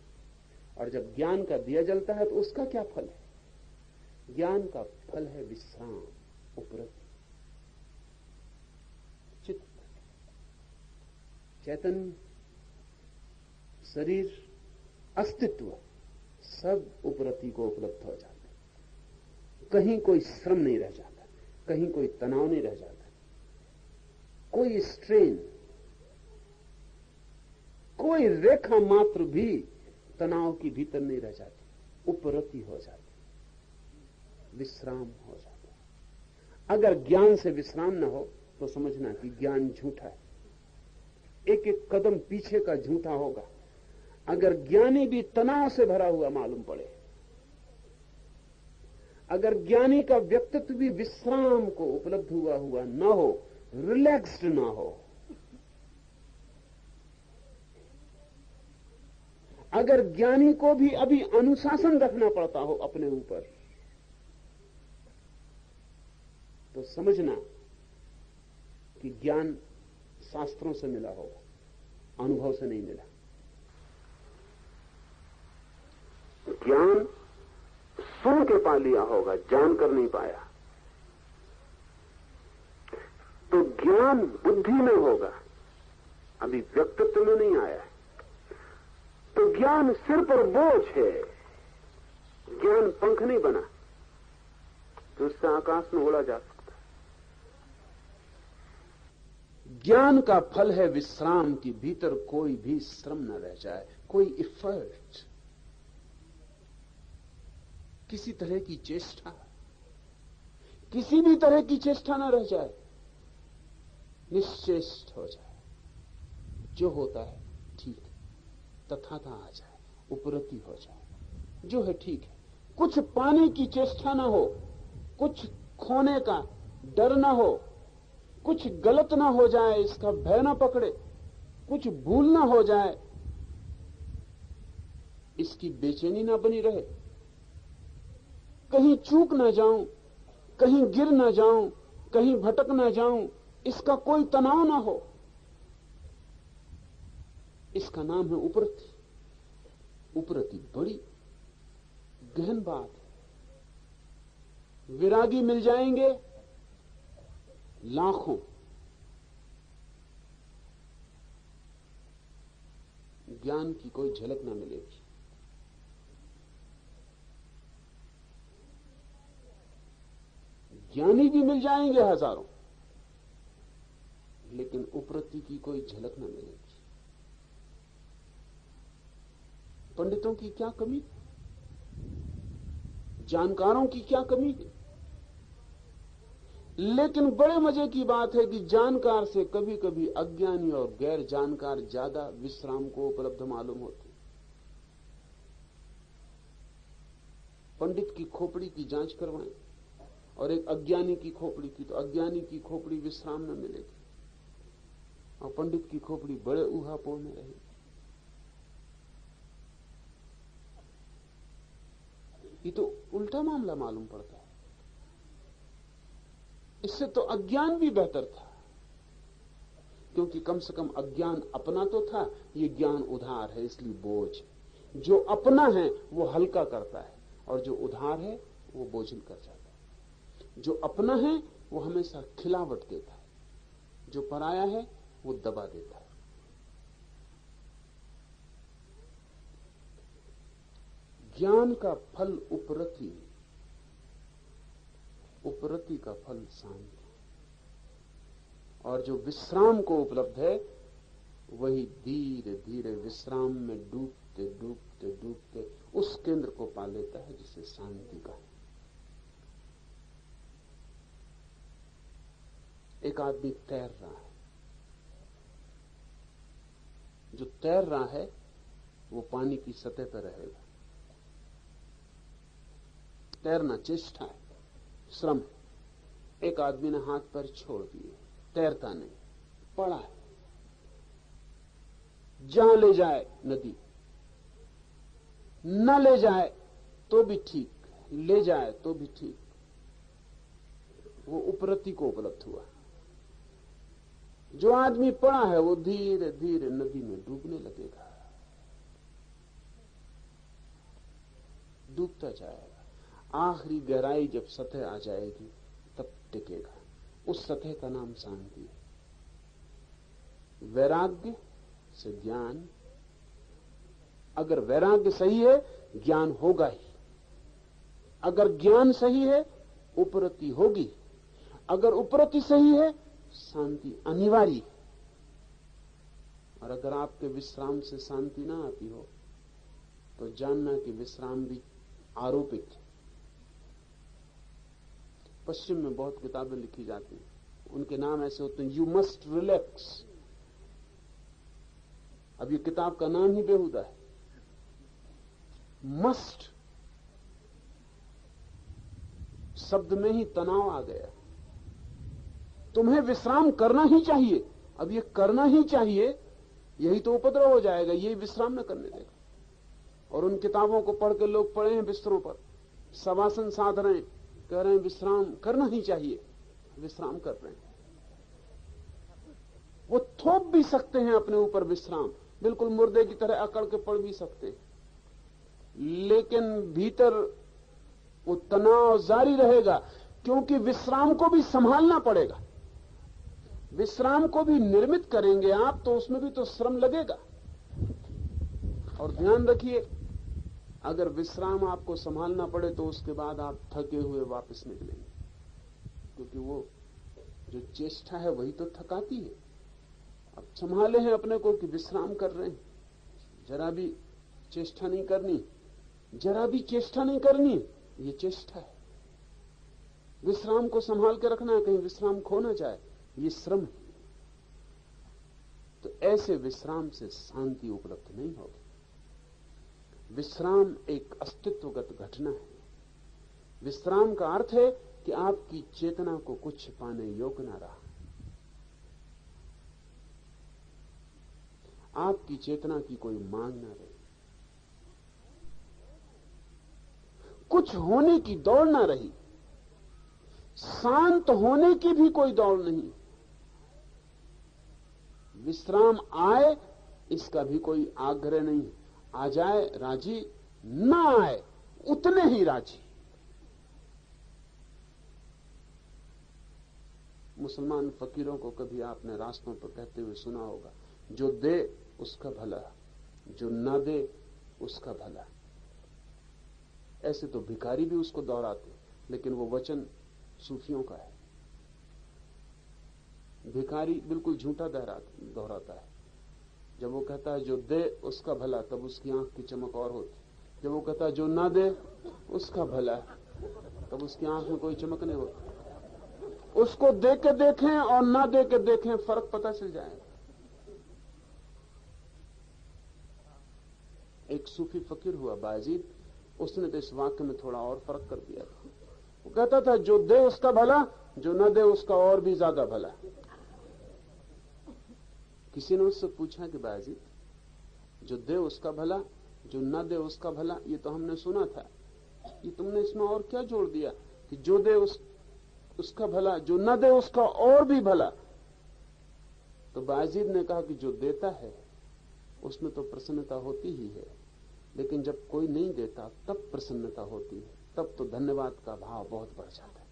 और जब ज्ञान का दिया जलता है तो उसका क्या फल है? ज्ञान का फल है विश्राम, उपरति, चित्त, चैतन्य, शरीर, अस्तित्व, सब उपरति को उपलब्ध हो जाता। कहीं कोई श्रम नहीं रह जाता, कहीं कोई तनाव नहीं रह जाता, कोई स्ट्रेन, कोई रेखा मात्र भी तनाव की भीतर नहीं रह जाती, उपरति हो जाती, विश्राम हो जाता। अगर ज्ञान से विश्राम न हो तो समझना कि ज्ञान झूठा है, एक एक कदम पीछे का झूठा होगा। अगर ज्ञानी भी तनाव से भरा हुआ मालूम पड़े, अगर ज्ञानी का व्यक्तित्व भी विश्राम को उपलब्ध हुआ न हो, रिलैक्स्ड ना हो, अगर ज्ञानी को भी अभी अनुशासन रखना पड़ता हो अपने ऊपर, तो समझना कि ज्ञान शास्त्रों से मिला होगा, अनुभव से नहीं मिला। ज्ञान सुन के पा लिया होगा, जान कर नहीं पाया। तो ज्ञान बुद्धि में होगा, अभी व्यक्तित्व में नहीं आया है। तो ज्ञान सिर पर बोझ है, ज्ञान पंख नहीं बना तो उससे आकाश में उड़ा जा सकता। ज्ञान का फल है विश्राम की भीतर कोई भी श्रम न रह जाए, कोई इफर्ट, किसी तरह की चेष्टा, किसी भी तरह की चेष्टा न रह जाए, निश्चेष्ट हो जाए। जो होता है ठीक है, तथाता आ जाए, उपरति हो जाए, जो है ठीक है। कुछ पाने की चेष्टा ना हो, कुछ खोने का डर ना हो, कुछ गलत ना हो जाए इसका भय ना पकड़े, कुछ भूल ना हो जाए इसकी बेचैनी ना बनी रहे, कहीं चूक ना जाऊं, कहीं गिर ना जाऊं, कहीं भटक ना जाऊं, इसका कोई तनाव ना हो। इसका नाम है उपरति। उपरति बड़ी गहन बात है। विरागी मिल जाएंगे लाखों, ज्ञान की कोई झलक ना मिलेगी। ज्ञानी भी मिल जाएंगे हजारों, लेकिन उपरति की कोई झलक ना मिलेगी। पंडितों की क्या कमी, जानकारों की क्या कमी है? लेकिन बड़े मजे की बात है कि जानकार से कभी कभी अज्ञानी और गैर जानकार ज्यादा विश्राम को उपलब्ध मालूम होते। पंडित की खोपड़ी की जांच करवाएं और एक अज्ञानी की खोपड़ी की, तो अज्ञानी की खोपड़ी विश्राम में मिलेगी और पंडित की खोपड़ी बड़े ऊहापोह में रहेगी। ये तो उल्टा मामला मालूम पड़ता है। इससे तो अज्ञान भी बेहतर था, क्योंकि कम से कम अज्ञान अपना तो था, ये ज्ञान उधार है, इसलिए बोझ। जो अपना है वो हल्का करता है और जो उधार है वो बोझिल कर जाता है। जो अपना है वो हमेशा खिलावट देता है, जो पराया है वो दबा देता है। ज्ञान का फल उपरति, उपरति का फल शांति, और जो विश्राम को उपलब्ध है वही धीरे धीरे विश्राम में डूबते डूबते डूबते उस केंद्र को पा लेता है जिसे शांति का है। एक आदमी तैर रहा है, जो तैर रहा है वो पानी की सतह पर रहेगा। तैरना चेष्टा है, श्रम है। एक आदमी ने हाथ पैर छोड़ दिए, तैरता नहीं, पड़ा है। जहां ले जाए नदी, न ले जाए तो भी ठीक, ले जाए तो भी ठीक, वो उपरति को उपलब्ध हुआ। जो आदमी पड़ा है वो धीरे धीरे नदी में डूबने लगेगा, डूबता जाएगा। आखिरी गहराई जब सतह आ जाएगी तब टिकेगा। उस सतह का नाम शांति है। वैराग्य से ज्ञान, अगर वैराग्य सही है ज्ञान होगा ही, अगर ज्ञान सही है उपरति होगी, अगर उपरति सही है शांति अनिवार्य है। और अगर आपके विश्राम से शांति ना आती हो तो जानना कि विश्राम भी आरोपित है। पश्चिम में बहुत किताबें लिखी जाती हैं, उनके नाम ऐसे होते हैं, यू मस्ट रिलैक्स। अब ये किताब का नाम ही बेहुदा है, मस्ट शब्द में ही तनाव आ गया। तुम्हें विश्राम करना ही चाहिए। अब ये करना ही चाहिए, यही तो उपद्रव हो जाएगा, यही विश्राम न करने देगा। और उन किताबों को पढ़ के लोग पड़े हैं बिस्तरों पर, शवासन साध रहे हैं, कह रहे हैं विश्राम करना ही चाहिए, विश्राम कर रहे हैं। वो थोप भी सकते हैं अपने ऊपर विश्राम, बिल्कुल मुर्दे की तरह अकड़ के पड़ भी सकते हैं, लेकिन भीतर वो तनाव जारी रहेगा, क्योंकि विश्राम को भी संभालना पड़ेगा। विश्राम को भी निर्मित करेंगे आप तो उसमें भी तो श्रम लगेगा। और ध्यान रखिए, अगर विश्राम आपको संभालना पड़े तो उसके बाद आप थके हुए वापस निकलेंगे, क्योंकि वो जो चेष्टा है वही तो थकाती है। अब संभाले हैं अपने को कि विश्राम कर रहे हैं, जरा भी चेष्टा नहीं करनी, जरा भी चेष्टा नहीं करनी, ये चेष्टा है। विश्राम को संभाल के रखना है, कहीं विश्राम खो ना जाए, ये श्रम है। तो ऐसे विश्राम से शांति उपलब्ध नहीं होगी। विश्राम एक अस्तित्वगत घटना है। विश्राम का अर्थ है कि आपकी चेतना को कुछ पाने योग्य ना रहा, आपकी चेतना की कोई मांग ना रही, कुछ होने की दौड़ ना रही, शांत होने की भी कोई दौड़ नहीं। विश्राम आए इसका भी कोई आग्रह नहीं, आ जाए राजी, ना आए उतने ही राजी। मुसलमान फकीरों को कभी आपने रास्तों पर कहते हुए सुना होगा, जो दे उसका भला, जो ना दे उसका भला। ऐसे तो भिखारी भी उसको दोहराते, लेकिन वो वचन सूफियों का है। भिखारी बिल्कुल झूठा दोहराता है। जब वो कहता है जो दे उसका भला, तब उसकी आंख की चमक और होती। जब वो कहता है जो ना दे उसका भला, तब उसकी आंख में कोई चमक नहीं होती। उसको दे के देखें और ना दे के देखें, फर्क पता चल जाएगा। एक सूफी फकीर हुआ बायजीद, उसने तो इस वाक्य में थोड़ा और फर्क कर दिया था। वो कहता था जो दे उसका भला, जो न दे उसका और भी ज्यादा भला। किसी ने उससे पूछा कि बायजीद, जो दे उसका भला, जो न दे उसका भला, ये तो हमने सुना था, ये तुमने इसमें और क्या जोड़ दिया कि जो दे उसका भला, जो न दे उसका और भी भला। तो बायजीद ने कहा कि जो देता है उसमें तो प्रसन्नता होती ही है, लेकिन जब कोई नहीं देता तब प्रसन्नता होती है, तब तो धन्यवाद का भाव बहुत बढ़ जाता है।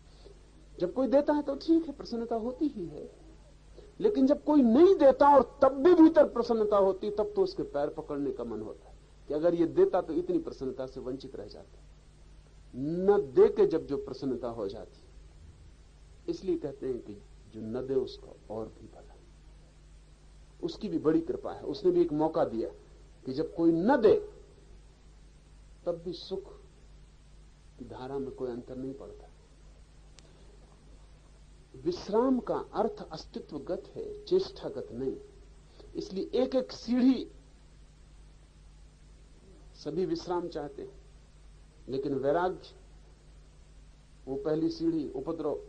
जब कोई देता है तो ठीक है, प्रसन्नता होती ही है, लेकिन जब कोई नहीं देता और तब भी भीतर प्रसन्नता होती, तब तो उसके पैर पकड़ने का मन होता है कि अगर ये देता तो इतनी प्रसन्नता से वंचित रह जाता। न दे के जब जो प्रसन्नता हो जाती, इसलिए कहते हैं कि जो न दे उसका और भी भला। उसकी भी बड़ी कृपा है, उसने भी एक मौका दिया कि जब कोई न दे तब भी सुख की धारा में कोई अंतर नहीं पड़ता। विश्राम का अर्थ अस्तित्वगत है, चेष्टागत नहीं। इसलिए एक एक सीढ़ी, सभी विश्राम चाहते हैं, लेकिन वैराग्य, वो पहली सीढ़ी उपद्रव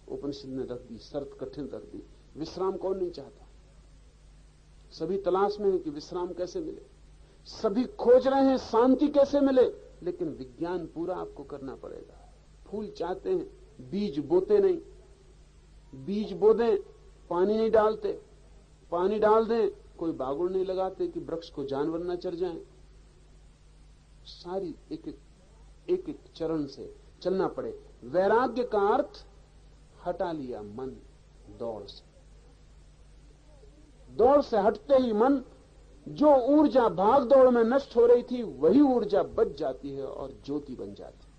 उपनिषद ने रख दी, शर्त कठिन रख दी। विश्राम कौन नहीं चाहता? सभी तलाश में है कि विश्राम कैसे मिले, सभी खोज रहे हैं शांति कैसे मिले, लेकिन विज्ञान पूरा आपको करना पड़ेगा। फूल चाहते हैं, बीज बोते नहीं, बीज बो दें, पानी नहीं डालते, पानी डाल दें, कोई बागुड़ नहीं लगाते कि वृक्ष को जानवर न चढ़ जाएं। सारी एक एक चरण से चलना पड़े। वैराग्य का अर्थ हटा लिया मन दौड़ से हटते ही मन, जो ऊर्जा भाग दौड़ में नष्ट हो रही थी वही ऊर्जा बच जाती है और ज्योति बन जाती है।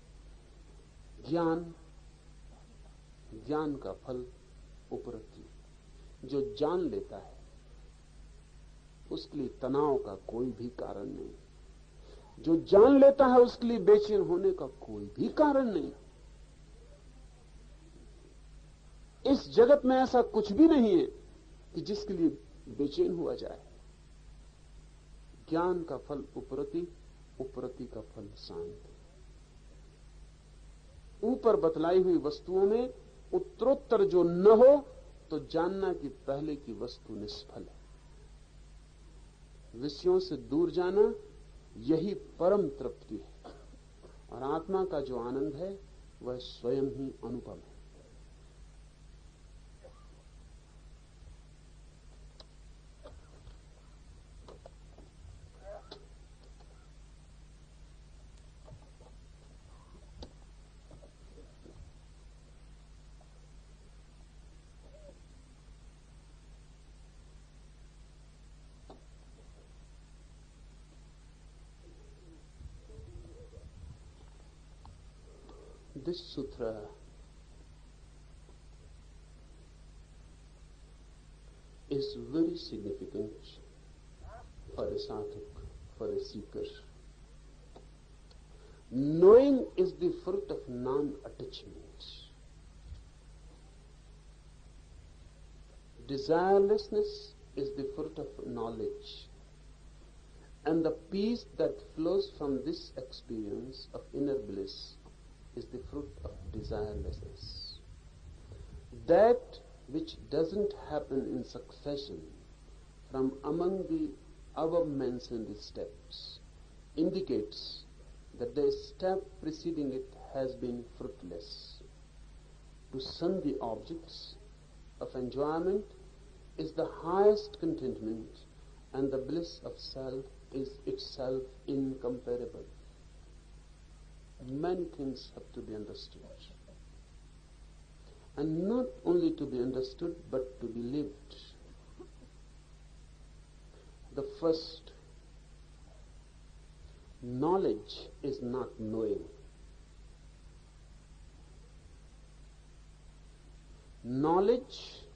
ज्ञान का फल उपरति। जो जान लेता है उसके लिए तनाव का कोई भी कारण नहीं, जो जान लेता है उसके लिए बेचैन होने का कोई भी कारण नहीं। इस जगत में ऐसा कुछ भी नहीं है कि जिसके लिए बेचैन हुआ जाए। ज्ञान का फल उपरति, उपरति का फल शांति। ऊपर बतलाई हुई वस्तुओं में उत्तरोत्तर जो न हो तो जानना कि पहले की वस्तु निष्फल है। विषयों से दूर जाना यही परम तृप्ति है, और आत्मा का जो आनंद है वह स्वयं ही अनुपम है। This sutra is very significant for a sadhuk, for a seeker. Knowing is the fruit of non-attachment. Desirelessness is the fruit of knowledge. And the peace that flows from this experience of inner bliss is the fruit of desirelessness. That which doesn't happen in succession from among the above mentioned steps indicates that the step preceding it has been fruitless. To shun the objects of enjoyment is the highest contentment, and the bliss of self is itself incomparable. Many things have to be understood, and not only to be understood but to be lived. The first, knowledge is not knowing. Knowledge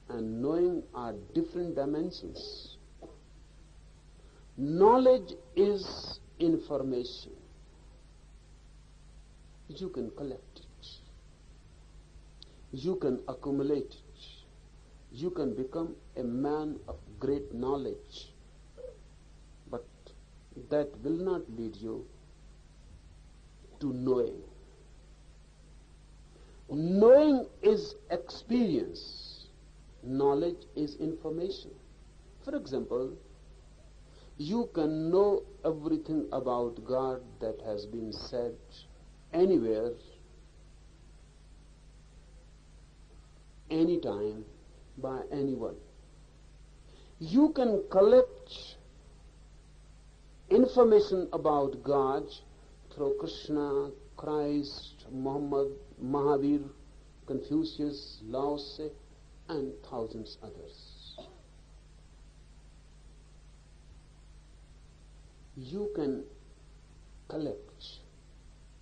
and knowing are different dimensions. Knowledge is information. You can collect it. you can accumulate it. You can become a man of great knowledge, but that will not lead you to knowing. Knowing is experience. Knowledge is information. For example, you can know everything about God that has been said anywhere, anytime, by anyone. You can collect information about God through Krishna, Christ, Muhammad, Mahavir, Confucius, Lao Tse, and thousands others. You can collect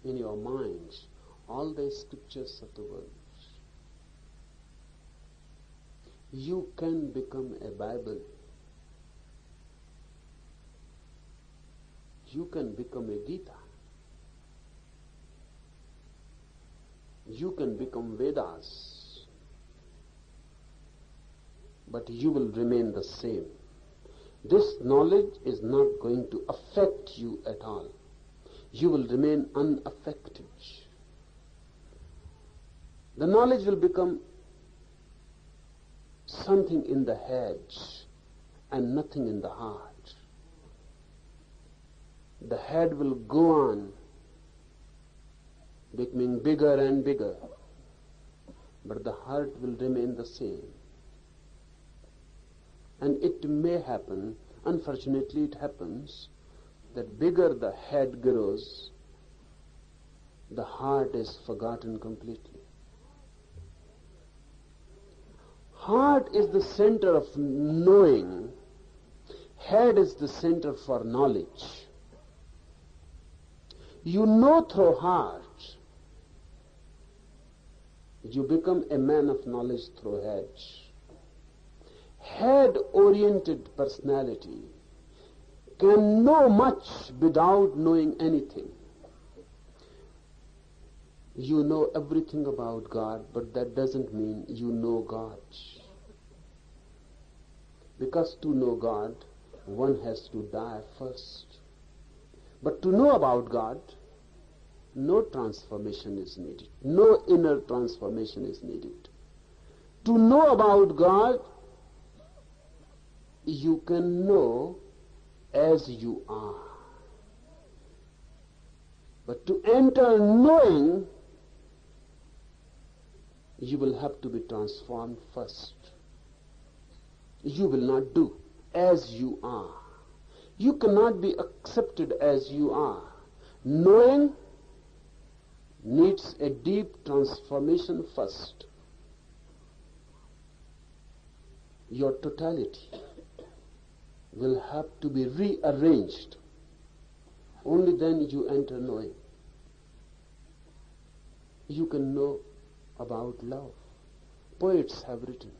in your mind all the scriptures of the world. You can become a Bible. You can become a Gita. You can become Vedas. But you will remain the same. This knowledge is not going to affect you at all. You will remain unaffected. The knowledge will become something in the head and nothing in the heart. The head will go on becoming bigger and bigger, but the heart will remain the same. And it may happen, unfortunately it happens, that bigger the head grows, the heart is forgotten completely. Heart is the center of knowing. Head is the center for knowledge. You know through heart. You become a man of knowledge through head. Head-oriented personality can know much without knowing anything. You know everything about God, but that doesn't mean you know God. Because to know God, one has to die first. But to know about God, no transformation is needed. No inner transformation is needed. To know about God, you can know as you are. But to enter knowing, you will have to be transformed first. You will not do as you are. You cannot be accepted as you are. Knowing needs a deep transformation first. Your totality will have to be rearranged. Only then you enter knowing. You can know about love. Poets have written.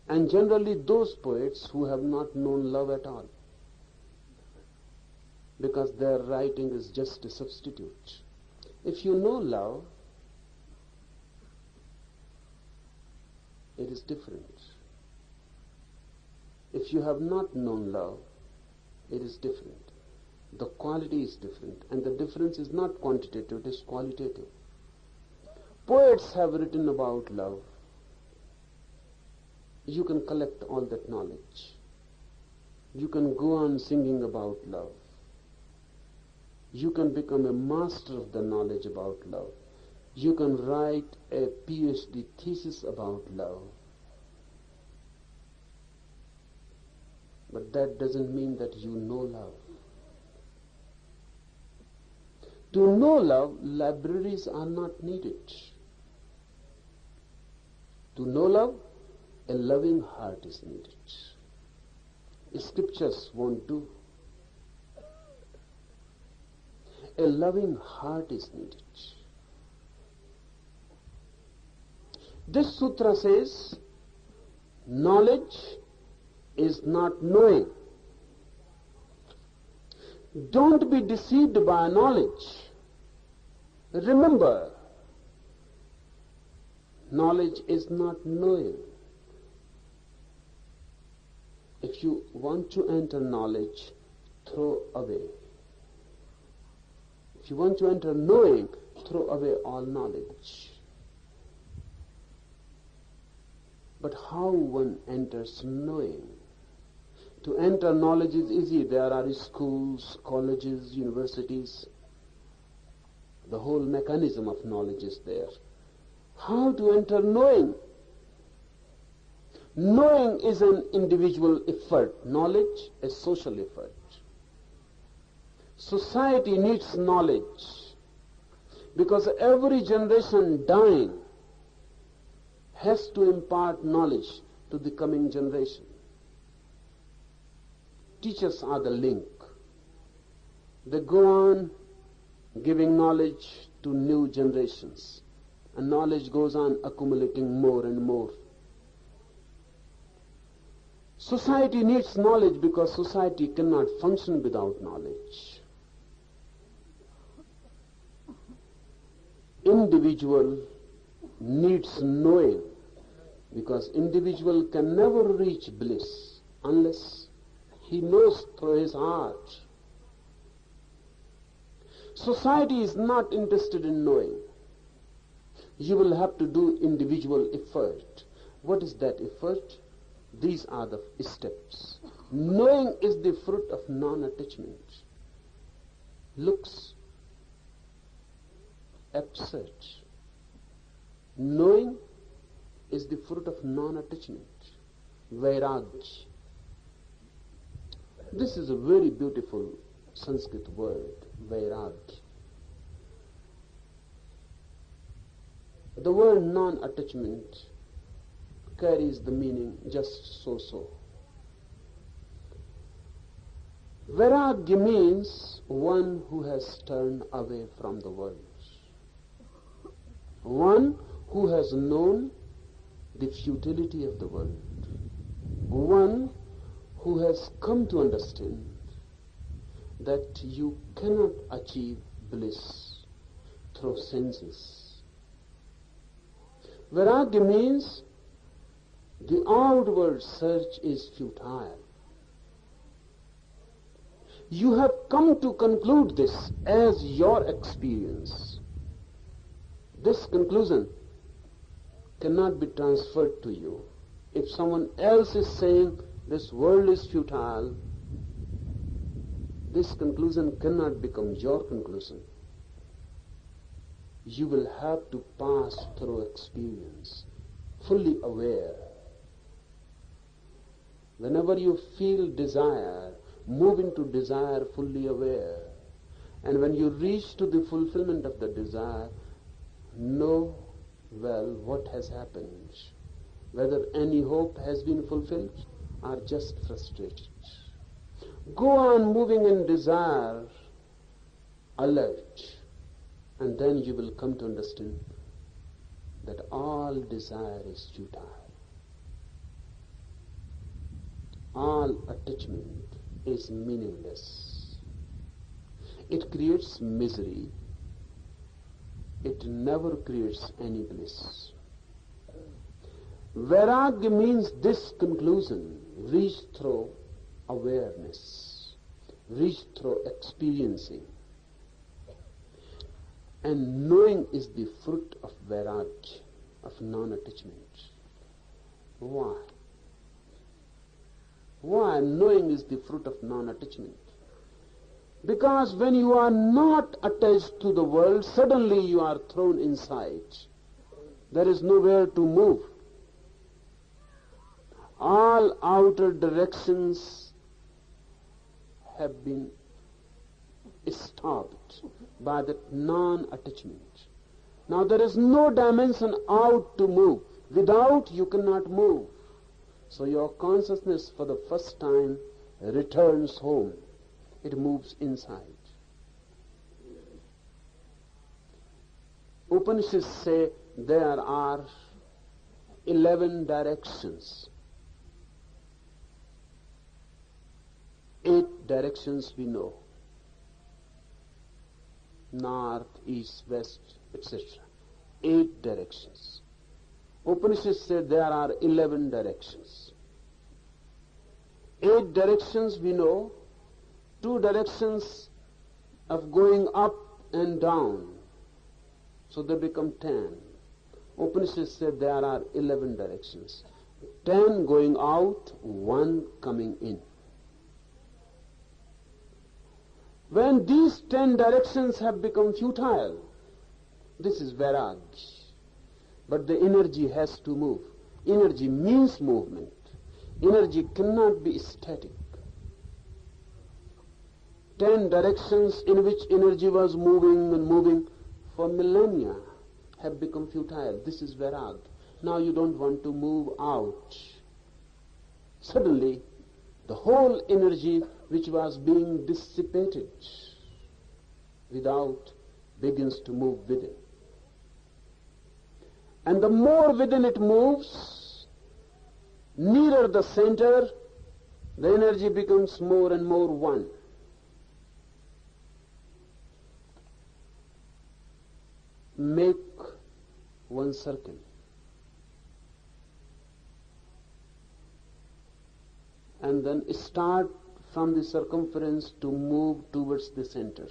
And generally those poets who have not known love at all, because their writing is just a substitute. If you know love, it is different. If you have not known love, it is different. The quality is different, and the difference is not quantitative, it is qualitative. Poets have written about love. You can collect all that knowledge. You can go on singing about love. You can become a master of the knowledge about love. You can write a PhD thesis about love. But that doesn't mean that you know love. To know love, libraries are not needed. To know love, a loving heart is needed. Scriptures won't do. A loving heart is needed. This sutra says, knowledge is not knowing. Don't be deceived by knowledge. Remember, Knowledge is not knowing. If you want to enter knowledge, throw away. If you want to enter knowing, throw away all knowledge. But how one enters knowing? To enter knowledge is easy. There are schools, colleges, universities. The whole mechanism of knowledge is there. How to enter knowing? Knowing is an individual effort. Knowledge a social effort. Society needs knowledge because every generation dying has to impart knowledge to the coming generation. Teachers are the link. They go on giving knowledge to new generations, and knowledge goes on accumulating more and more. Society needs knowledge because society cannot function without knowledge. Individual needs knowing because individual can never reach bliss unless he knows through his heart. Society is not interested in knowing. You will have to do individual effort. What is that effort? These are the steps. Knowing is the fruit of non-attachment. Looks absurd. Knowing is the fruit of non-attachment. Vairagya. This is a very beautiful Sanskrit word, Vairagya. The word non-attachment carries the meaning just so. Vairagya means one who has turned away from the world. One who has known the futility of the world. One who has come to understand that you cannot achieve bliss through senses. Vairagya means the outward search is futile. You have come to conclude this as your experience. This conclusion cannot be transferred to you. If someone else is saying this world is futile, this conclusion cannot become your conclusion. You will have to pass through experience, fully aware. Whenever you feel desire, move into desire fully aware. And when you reach to the fulfillment of the desire, know well what has happened, whether any hope has been fulfilled or just frustrated. Go on moving in desire, alert, and then you will come to understand that all desire is futile. All attachment is meaningless. It creates misery. It never creates any bliss. Vairagya means this conclusion, reached through awareness, reached through experiencing. And knowing is the fruit of Vairagya, of non-attachment. Why? Why knowing is the fruit of non-attachment? Because when you are not attached to the world, suddenly you are thrown inside. There is nowhere to move. All outer directions have been stopped by that non-attachment. Now there is no dimension out to move. Without, you cannot move. So your consciousness for the first time returns home. It moves inside. Upanishads say there are 11 directions. 8 directions we know. North, east, west, etc. 8 directions. Upanishads say there are 11 directions. 8 directions we know, 2 directions of going up and down, so they become 10. Upanishads say there are 11 directions. 10 going out, 1 coming in. When these 10 directions have become futile, this is vairag. But the energy has to move. Energy means movement. Energy cannot be static. 10 directions in which energy was moving and moving for millennia have become futile. This is vairag. Now you don't want to move out. Suddenly, the whole energy which was being dissipated without begins to move within. And the more within it moves, nearer the center, the energy becomes more and more one. Make one circle. And then start from the circumference to move towards the center.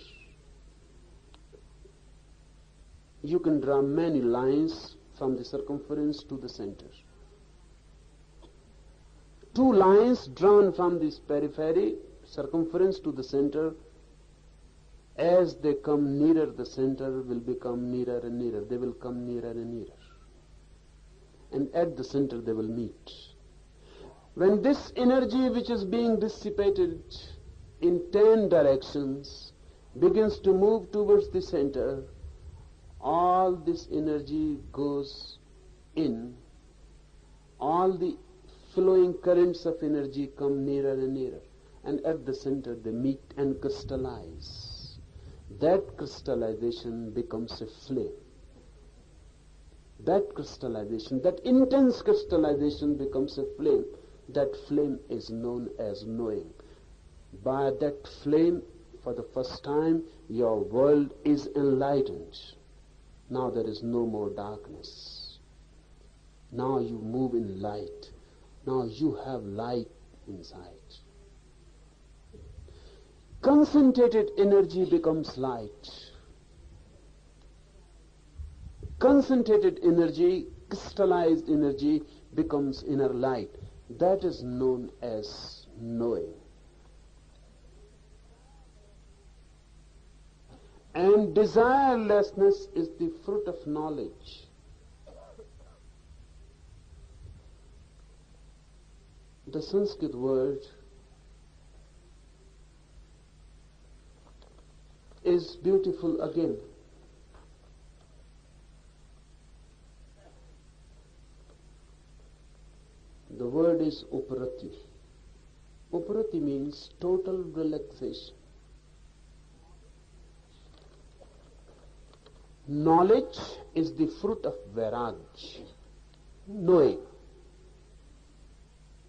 You can draw many lines from the circumference to the center. 2 lines drawn from this periphery, circumference to the center, as they come nearer the center will become nearer and nearer. They will come nearer and nearer. And at the center they will meet. When this energy which is being dissipated in 10 directions begins to move towards the center, all this energy goes in. All the flowing currents of energy come nearer and nearer. And at the center they meet and crystallize. That crystallization becomes a flame. That crystallization, that intense crystallization becomes a flame. That flame is known as knowing. By that flame, for the first time, your world is enlightened. Now there is no more darkness. Now you move in light. Now you have light inside. Concentrated energy becomes light. Concentrated energy, crystallized energy becomes inner light. That is known as knowing. And desirelessness is the fruit of knowledge. The Sanskrit word is beautiful again. The word is uparati. Uparati means total relaxation. Knowledge is the fruit of vairag. Knowing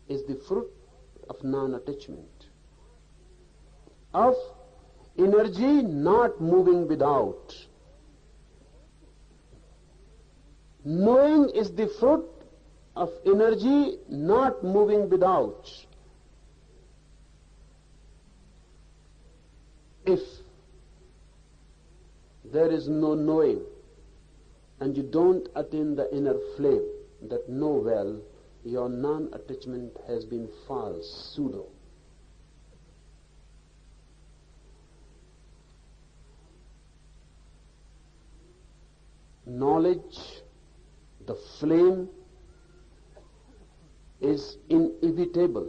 is the fruit of non-attachment, of energy not moving without. Knowing is the fruit of energy not moving without. If there is no knowing and you don't attain the inner flame that know well, your non-attachment has been false, pseudo. Knowledge, the flame, is inevitable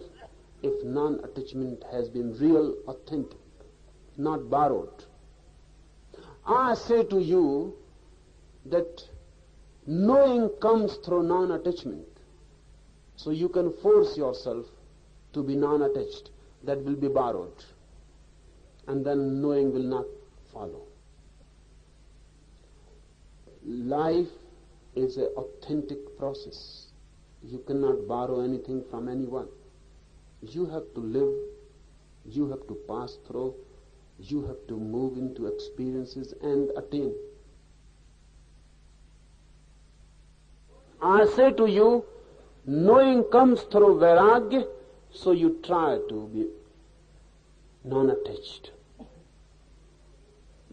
if non-attachment has been real, authentic, not borrowed. I say to you that knowing comes through non-attachment. So you can force yourself to be non-attached. That will be borrowed. And then knowing will not follow. Life is an authentic process. You cannot borrow anything from anyone. You have to live, you have to pass through, you have to move into experiences and attain. I say to you, knowing comes through vairagya, so you try to be non-attached.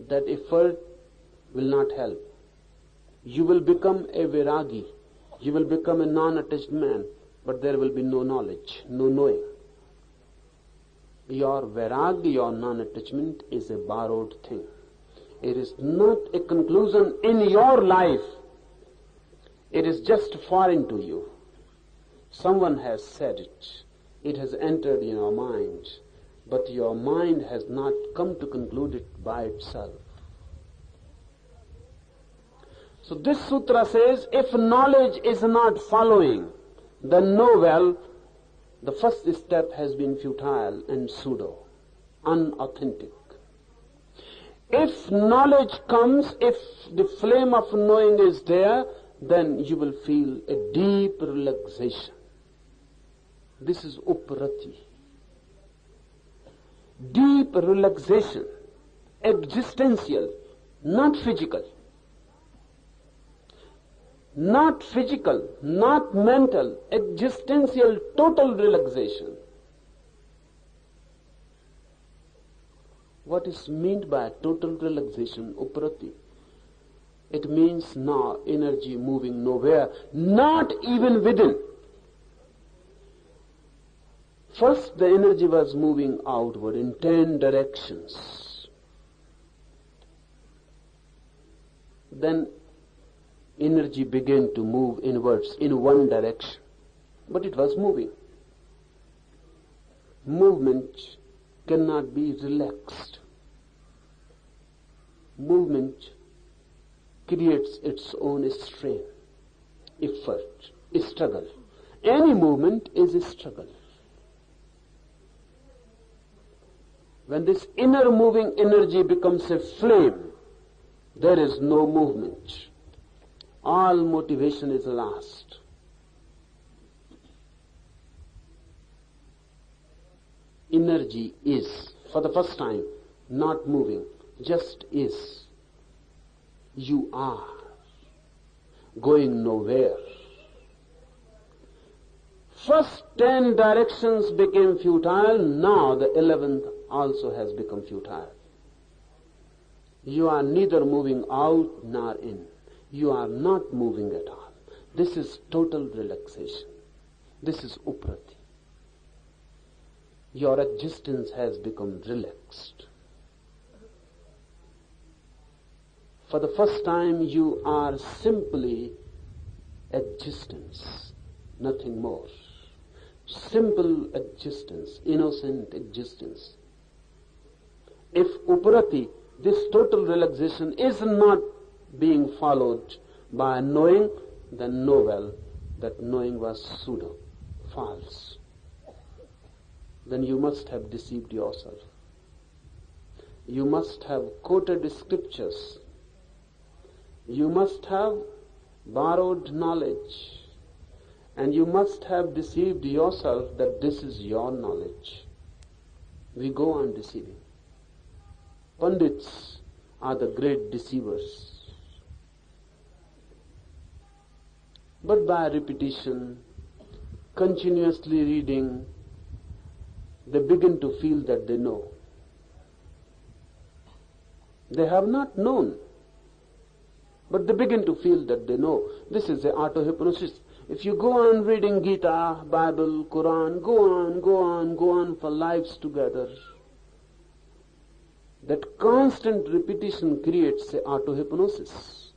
That effort will not help. You will become a vairagi. You will become a non-attached man, but there will be no knowledge, no knowing. Your vairagya, your non-attachment is a borrowed thing. It is not a conclusion in your life. It is just foreign to you. Someone has said it. It has entered in your mind, but your mind has not come to conclude it by itself. So this sutra says, if knowledge is not following, then know well, the first step has been futile and pseudo, unauthentic. If knowledge comes, if the flame of knowing is there, then you will feel a deep relaxation. This is uprati. Deep relaxation, existential, not physical. Not physical, not mental, existential, total relaxation. What is meant by total relaxation, uprati? It means now energy moving nowhere, not even within. First the energy was moving outward in 10 directions. Then energy began to move inwards in one direction, but it was moving. Movement cannot be relaxed. Movement creates its own strain, effort, struggle. Any movement is a struggle. When this inner moving energy becomes a flame, there is no movement. All motivation is lost. Energy is, for the first time, not moving, just is. You are going nowhere. First 10 directions became futile, now the 11th also has become futile. You are neither moving out nor in. You are not moving at all. This is total relaxation. This is uprati. Your existence has become relaxed. For the first time you are simply existence, nothing more. Simple existence, innocent existence. If uprati, this total relaxation, is not being followed by knowing, then know well that knowing was pseudo, false. Then you must have deceived yourself. You must have quoted scriptures. You must have borrowed knowledge. And you must have deceived yourself that this is your knowledge. We go on deceiving. Pandits are the great deceivers. But by repetition, continuously reading, they begin to feel that they know. They have not known, but they begin to feel that they know. This is the auto-hypnosis. If you go on reading Gita, Bible, Quran, go on for lives together, that constant repetition creates an auto-hypnosis.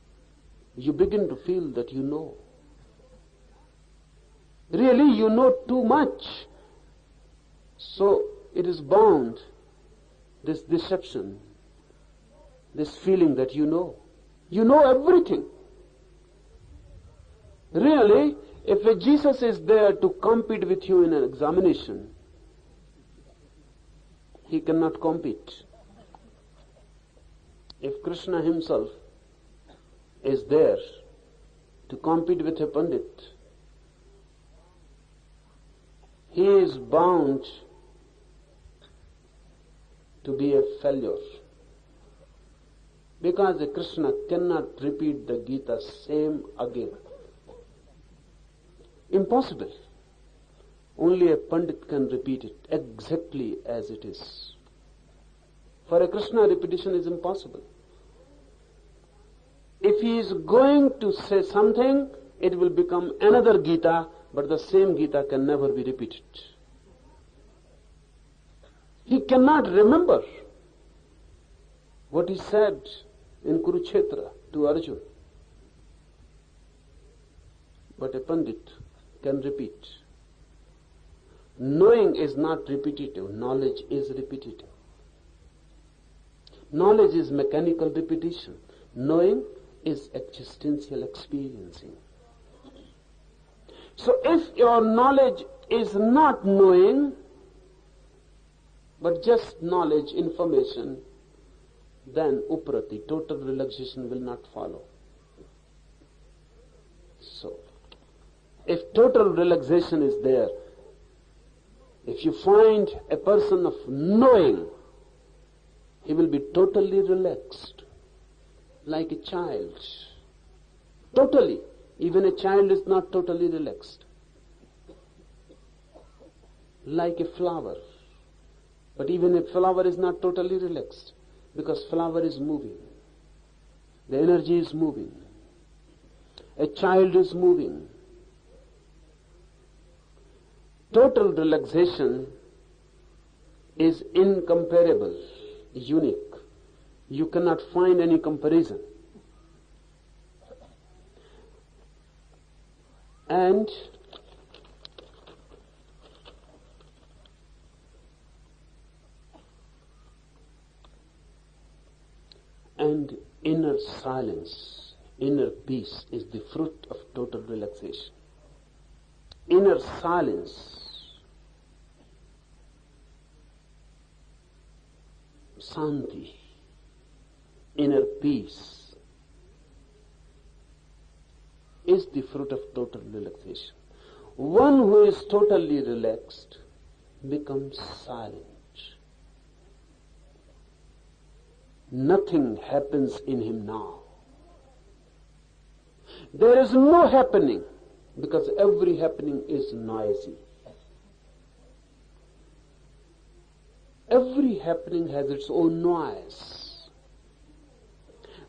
You begin to feel that you know. Really, you know too much. So it is bound, this deception, this feeling that you know. You know everything. Really, if a Jesus is there to compete with you in an examination, he cannot compete. If Krishna himself is there to compete with a Pandit, he is bound to be a failure. Because a Krishna cannot repeat the Gita same again. Impossible. Only a Pandit can repeat it exactly as it is. For a Krishna, repetition is impossible. If he is going to say something, it will become another Gita, but the same Gita can never be repeated. He cannot remember what he said in Kurukshetra to Arjuna. But a Pandit can repeat. Knowing is not repetitive, knowledge is repetitive. Knowledge is mechanical repetition. Knowing is existential experiencing. So if your knowledge is not knowing, but just knowledge, information, then uprati, total relaxation will not follow. So, if total relaxation is there, if you find a person of knowing, he will be totally relaxed, like a child. Totally. Even a child is not totally relaxed. Like a flower. But even a flower is not totally relaxed, because flower is moving. The energy is moving. A child is moving. Total relaxation is incomparable, unique. You cannot find any comparison. And inner silence, inner peace is the fruit of total relaxation. Inner silence, Santi, inner peace is the fruit of total relaxation. One who is totally relaxed becomes silent. Nothing happens in him now. There is no happening, because every happening is noisy. Every happening has its own noise.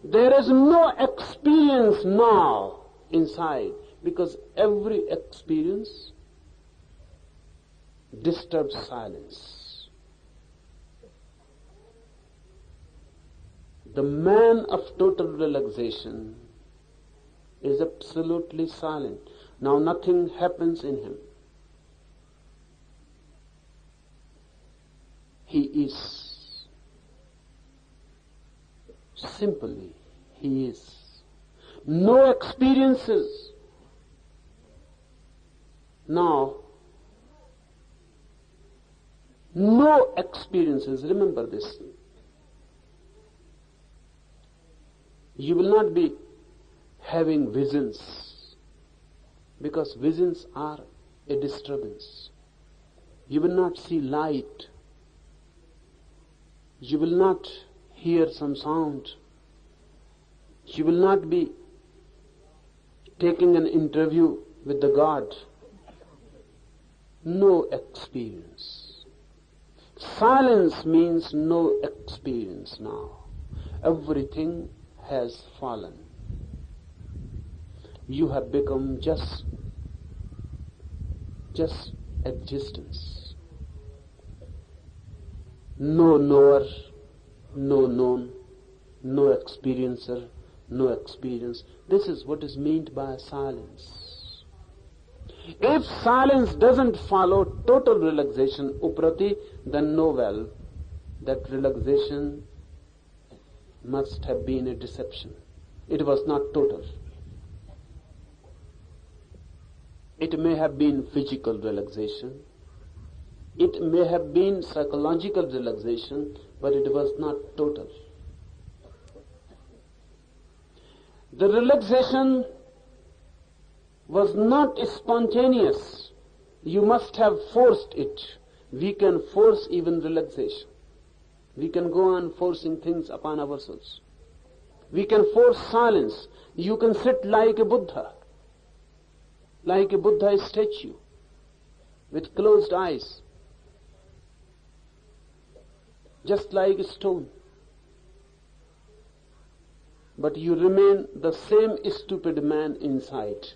There is no experience now inside, because every experience disturbs silence. The man of total relaxation is absolutely silent. Now nothing happens in him. He is. Simply, he is. No experiences. Now, no experiences. Remember this. You will not be having visions, because visions are a disturbance. You will not see light. You will not hear some sound. You will not be taking an interview with the God. No experience. Silence means no experience now. Everything has fallen. You have become just existence. No knower, no known, no experiencer, no experience. This is what is meant by silence. If silence doesn't follow total relaxation, uprati, then know well that relaxation must have been a deception. It was not total. It may have been physical relaxation. It may have been psychological relaxation, but it was not total. The relaxation was not spontaneous. You must have forced it. We can force even relaxation. We can go on forcing things upon ourselves. We can force silence. You can sit like a Buddha. like a Buddha statue with closed eyes, just like a stone. But you remain the same stupid man inside.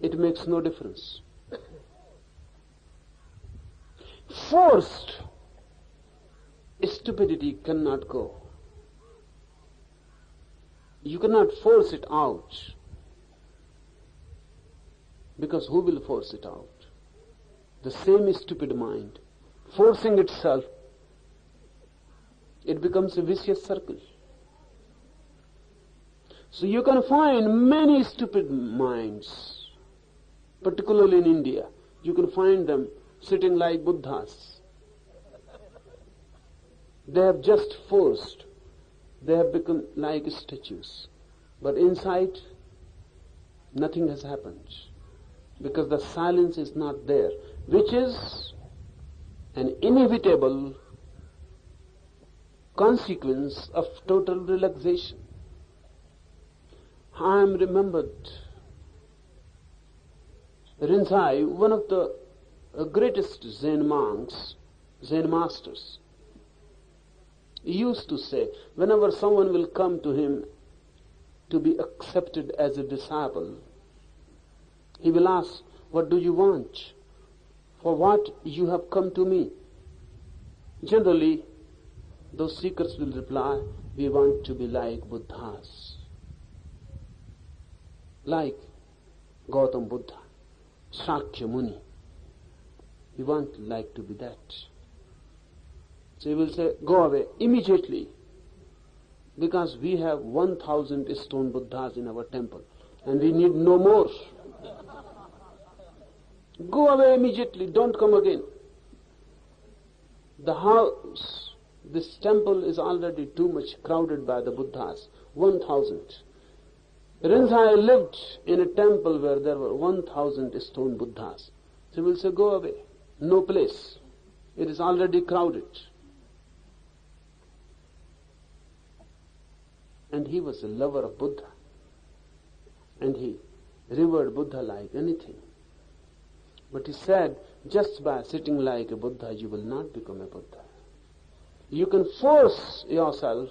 It makes no difference. Forced stupidity cannot go. You cannot force it out. Because who will force it out? The same stupid mind. Forcing itself, it becomes a vicious circle. So you can find many stupid minds, particularly in India. You can find them sitting like Buddhas. They have just forced. They have become like statues. But inside, nothing has happened. Because the silence is not there, which is an inevitable consequence of total relaxation. I am remembered Rinzai, one of the greatest Zen monks, Zen masters, he used to say, whenever someone will come to him to be accepted as a disciple, he will ask, what do you want? For what you have come to me? Generally, those seekers will reply, we want to be like Buddhas, like Gautam Buddha, Shakya Muni. We want like to be that. So he will say, go away immediately, because we have 1,000 stone Buddhas in our temple and we need no more. Go away immediately, don't come again. The house, this temple is already too much crowded by the Buddhas, 1,000. Rinzai lived in a temple where there were 1,000 stone Buddhas. So he will say, go away, no place. It is already crowded. And he was a lover of Buddha. And he revered Buddha like anything. But he said, just by sitting like a Buddha, you will not become a Buddha. You can force yourself,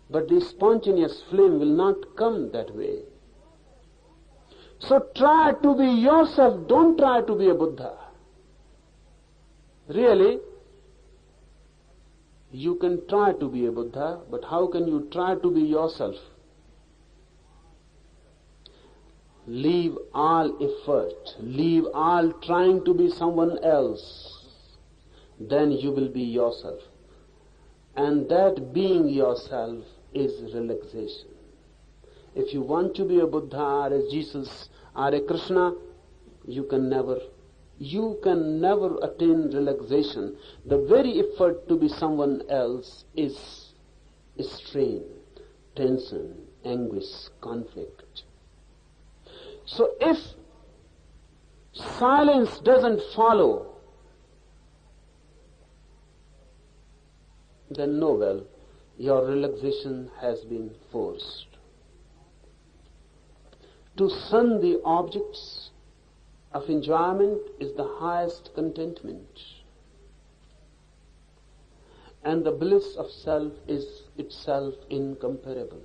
but the spontaneous flame will not come that way. So try to be yourself, don't try to be a Buddha. Really, you can try to be a Buddha, but how can you try to be yourself? Leave all effort, leave all trying to be someone else. Then you will be yourself. And that being yourself is relaxation. If you want to be a Buddha or a Jesus or a Krishna, you can never attain relaxation. The very effort to be someone else is strain, tension, anguish, conflict. So if silence doesn't follow, then know well, your relaxation has been forced. To shun the objects of enjoyment is the highest contentment. And the bliss of self is itself incomparable.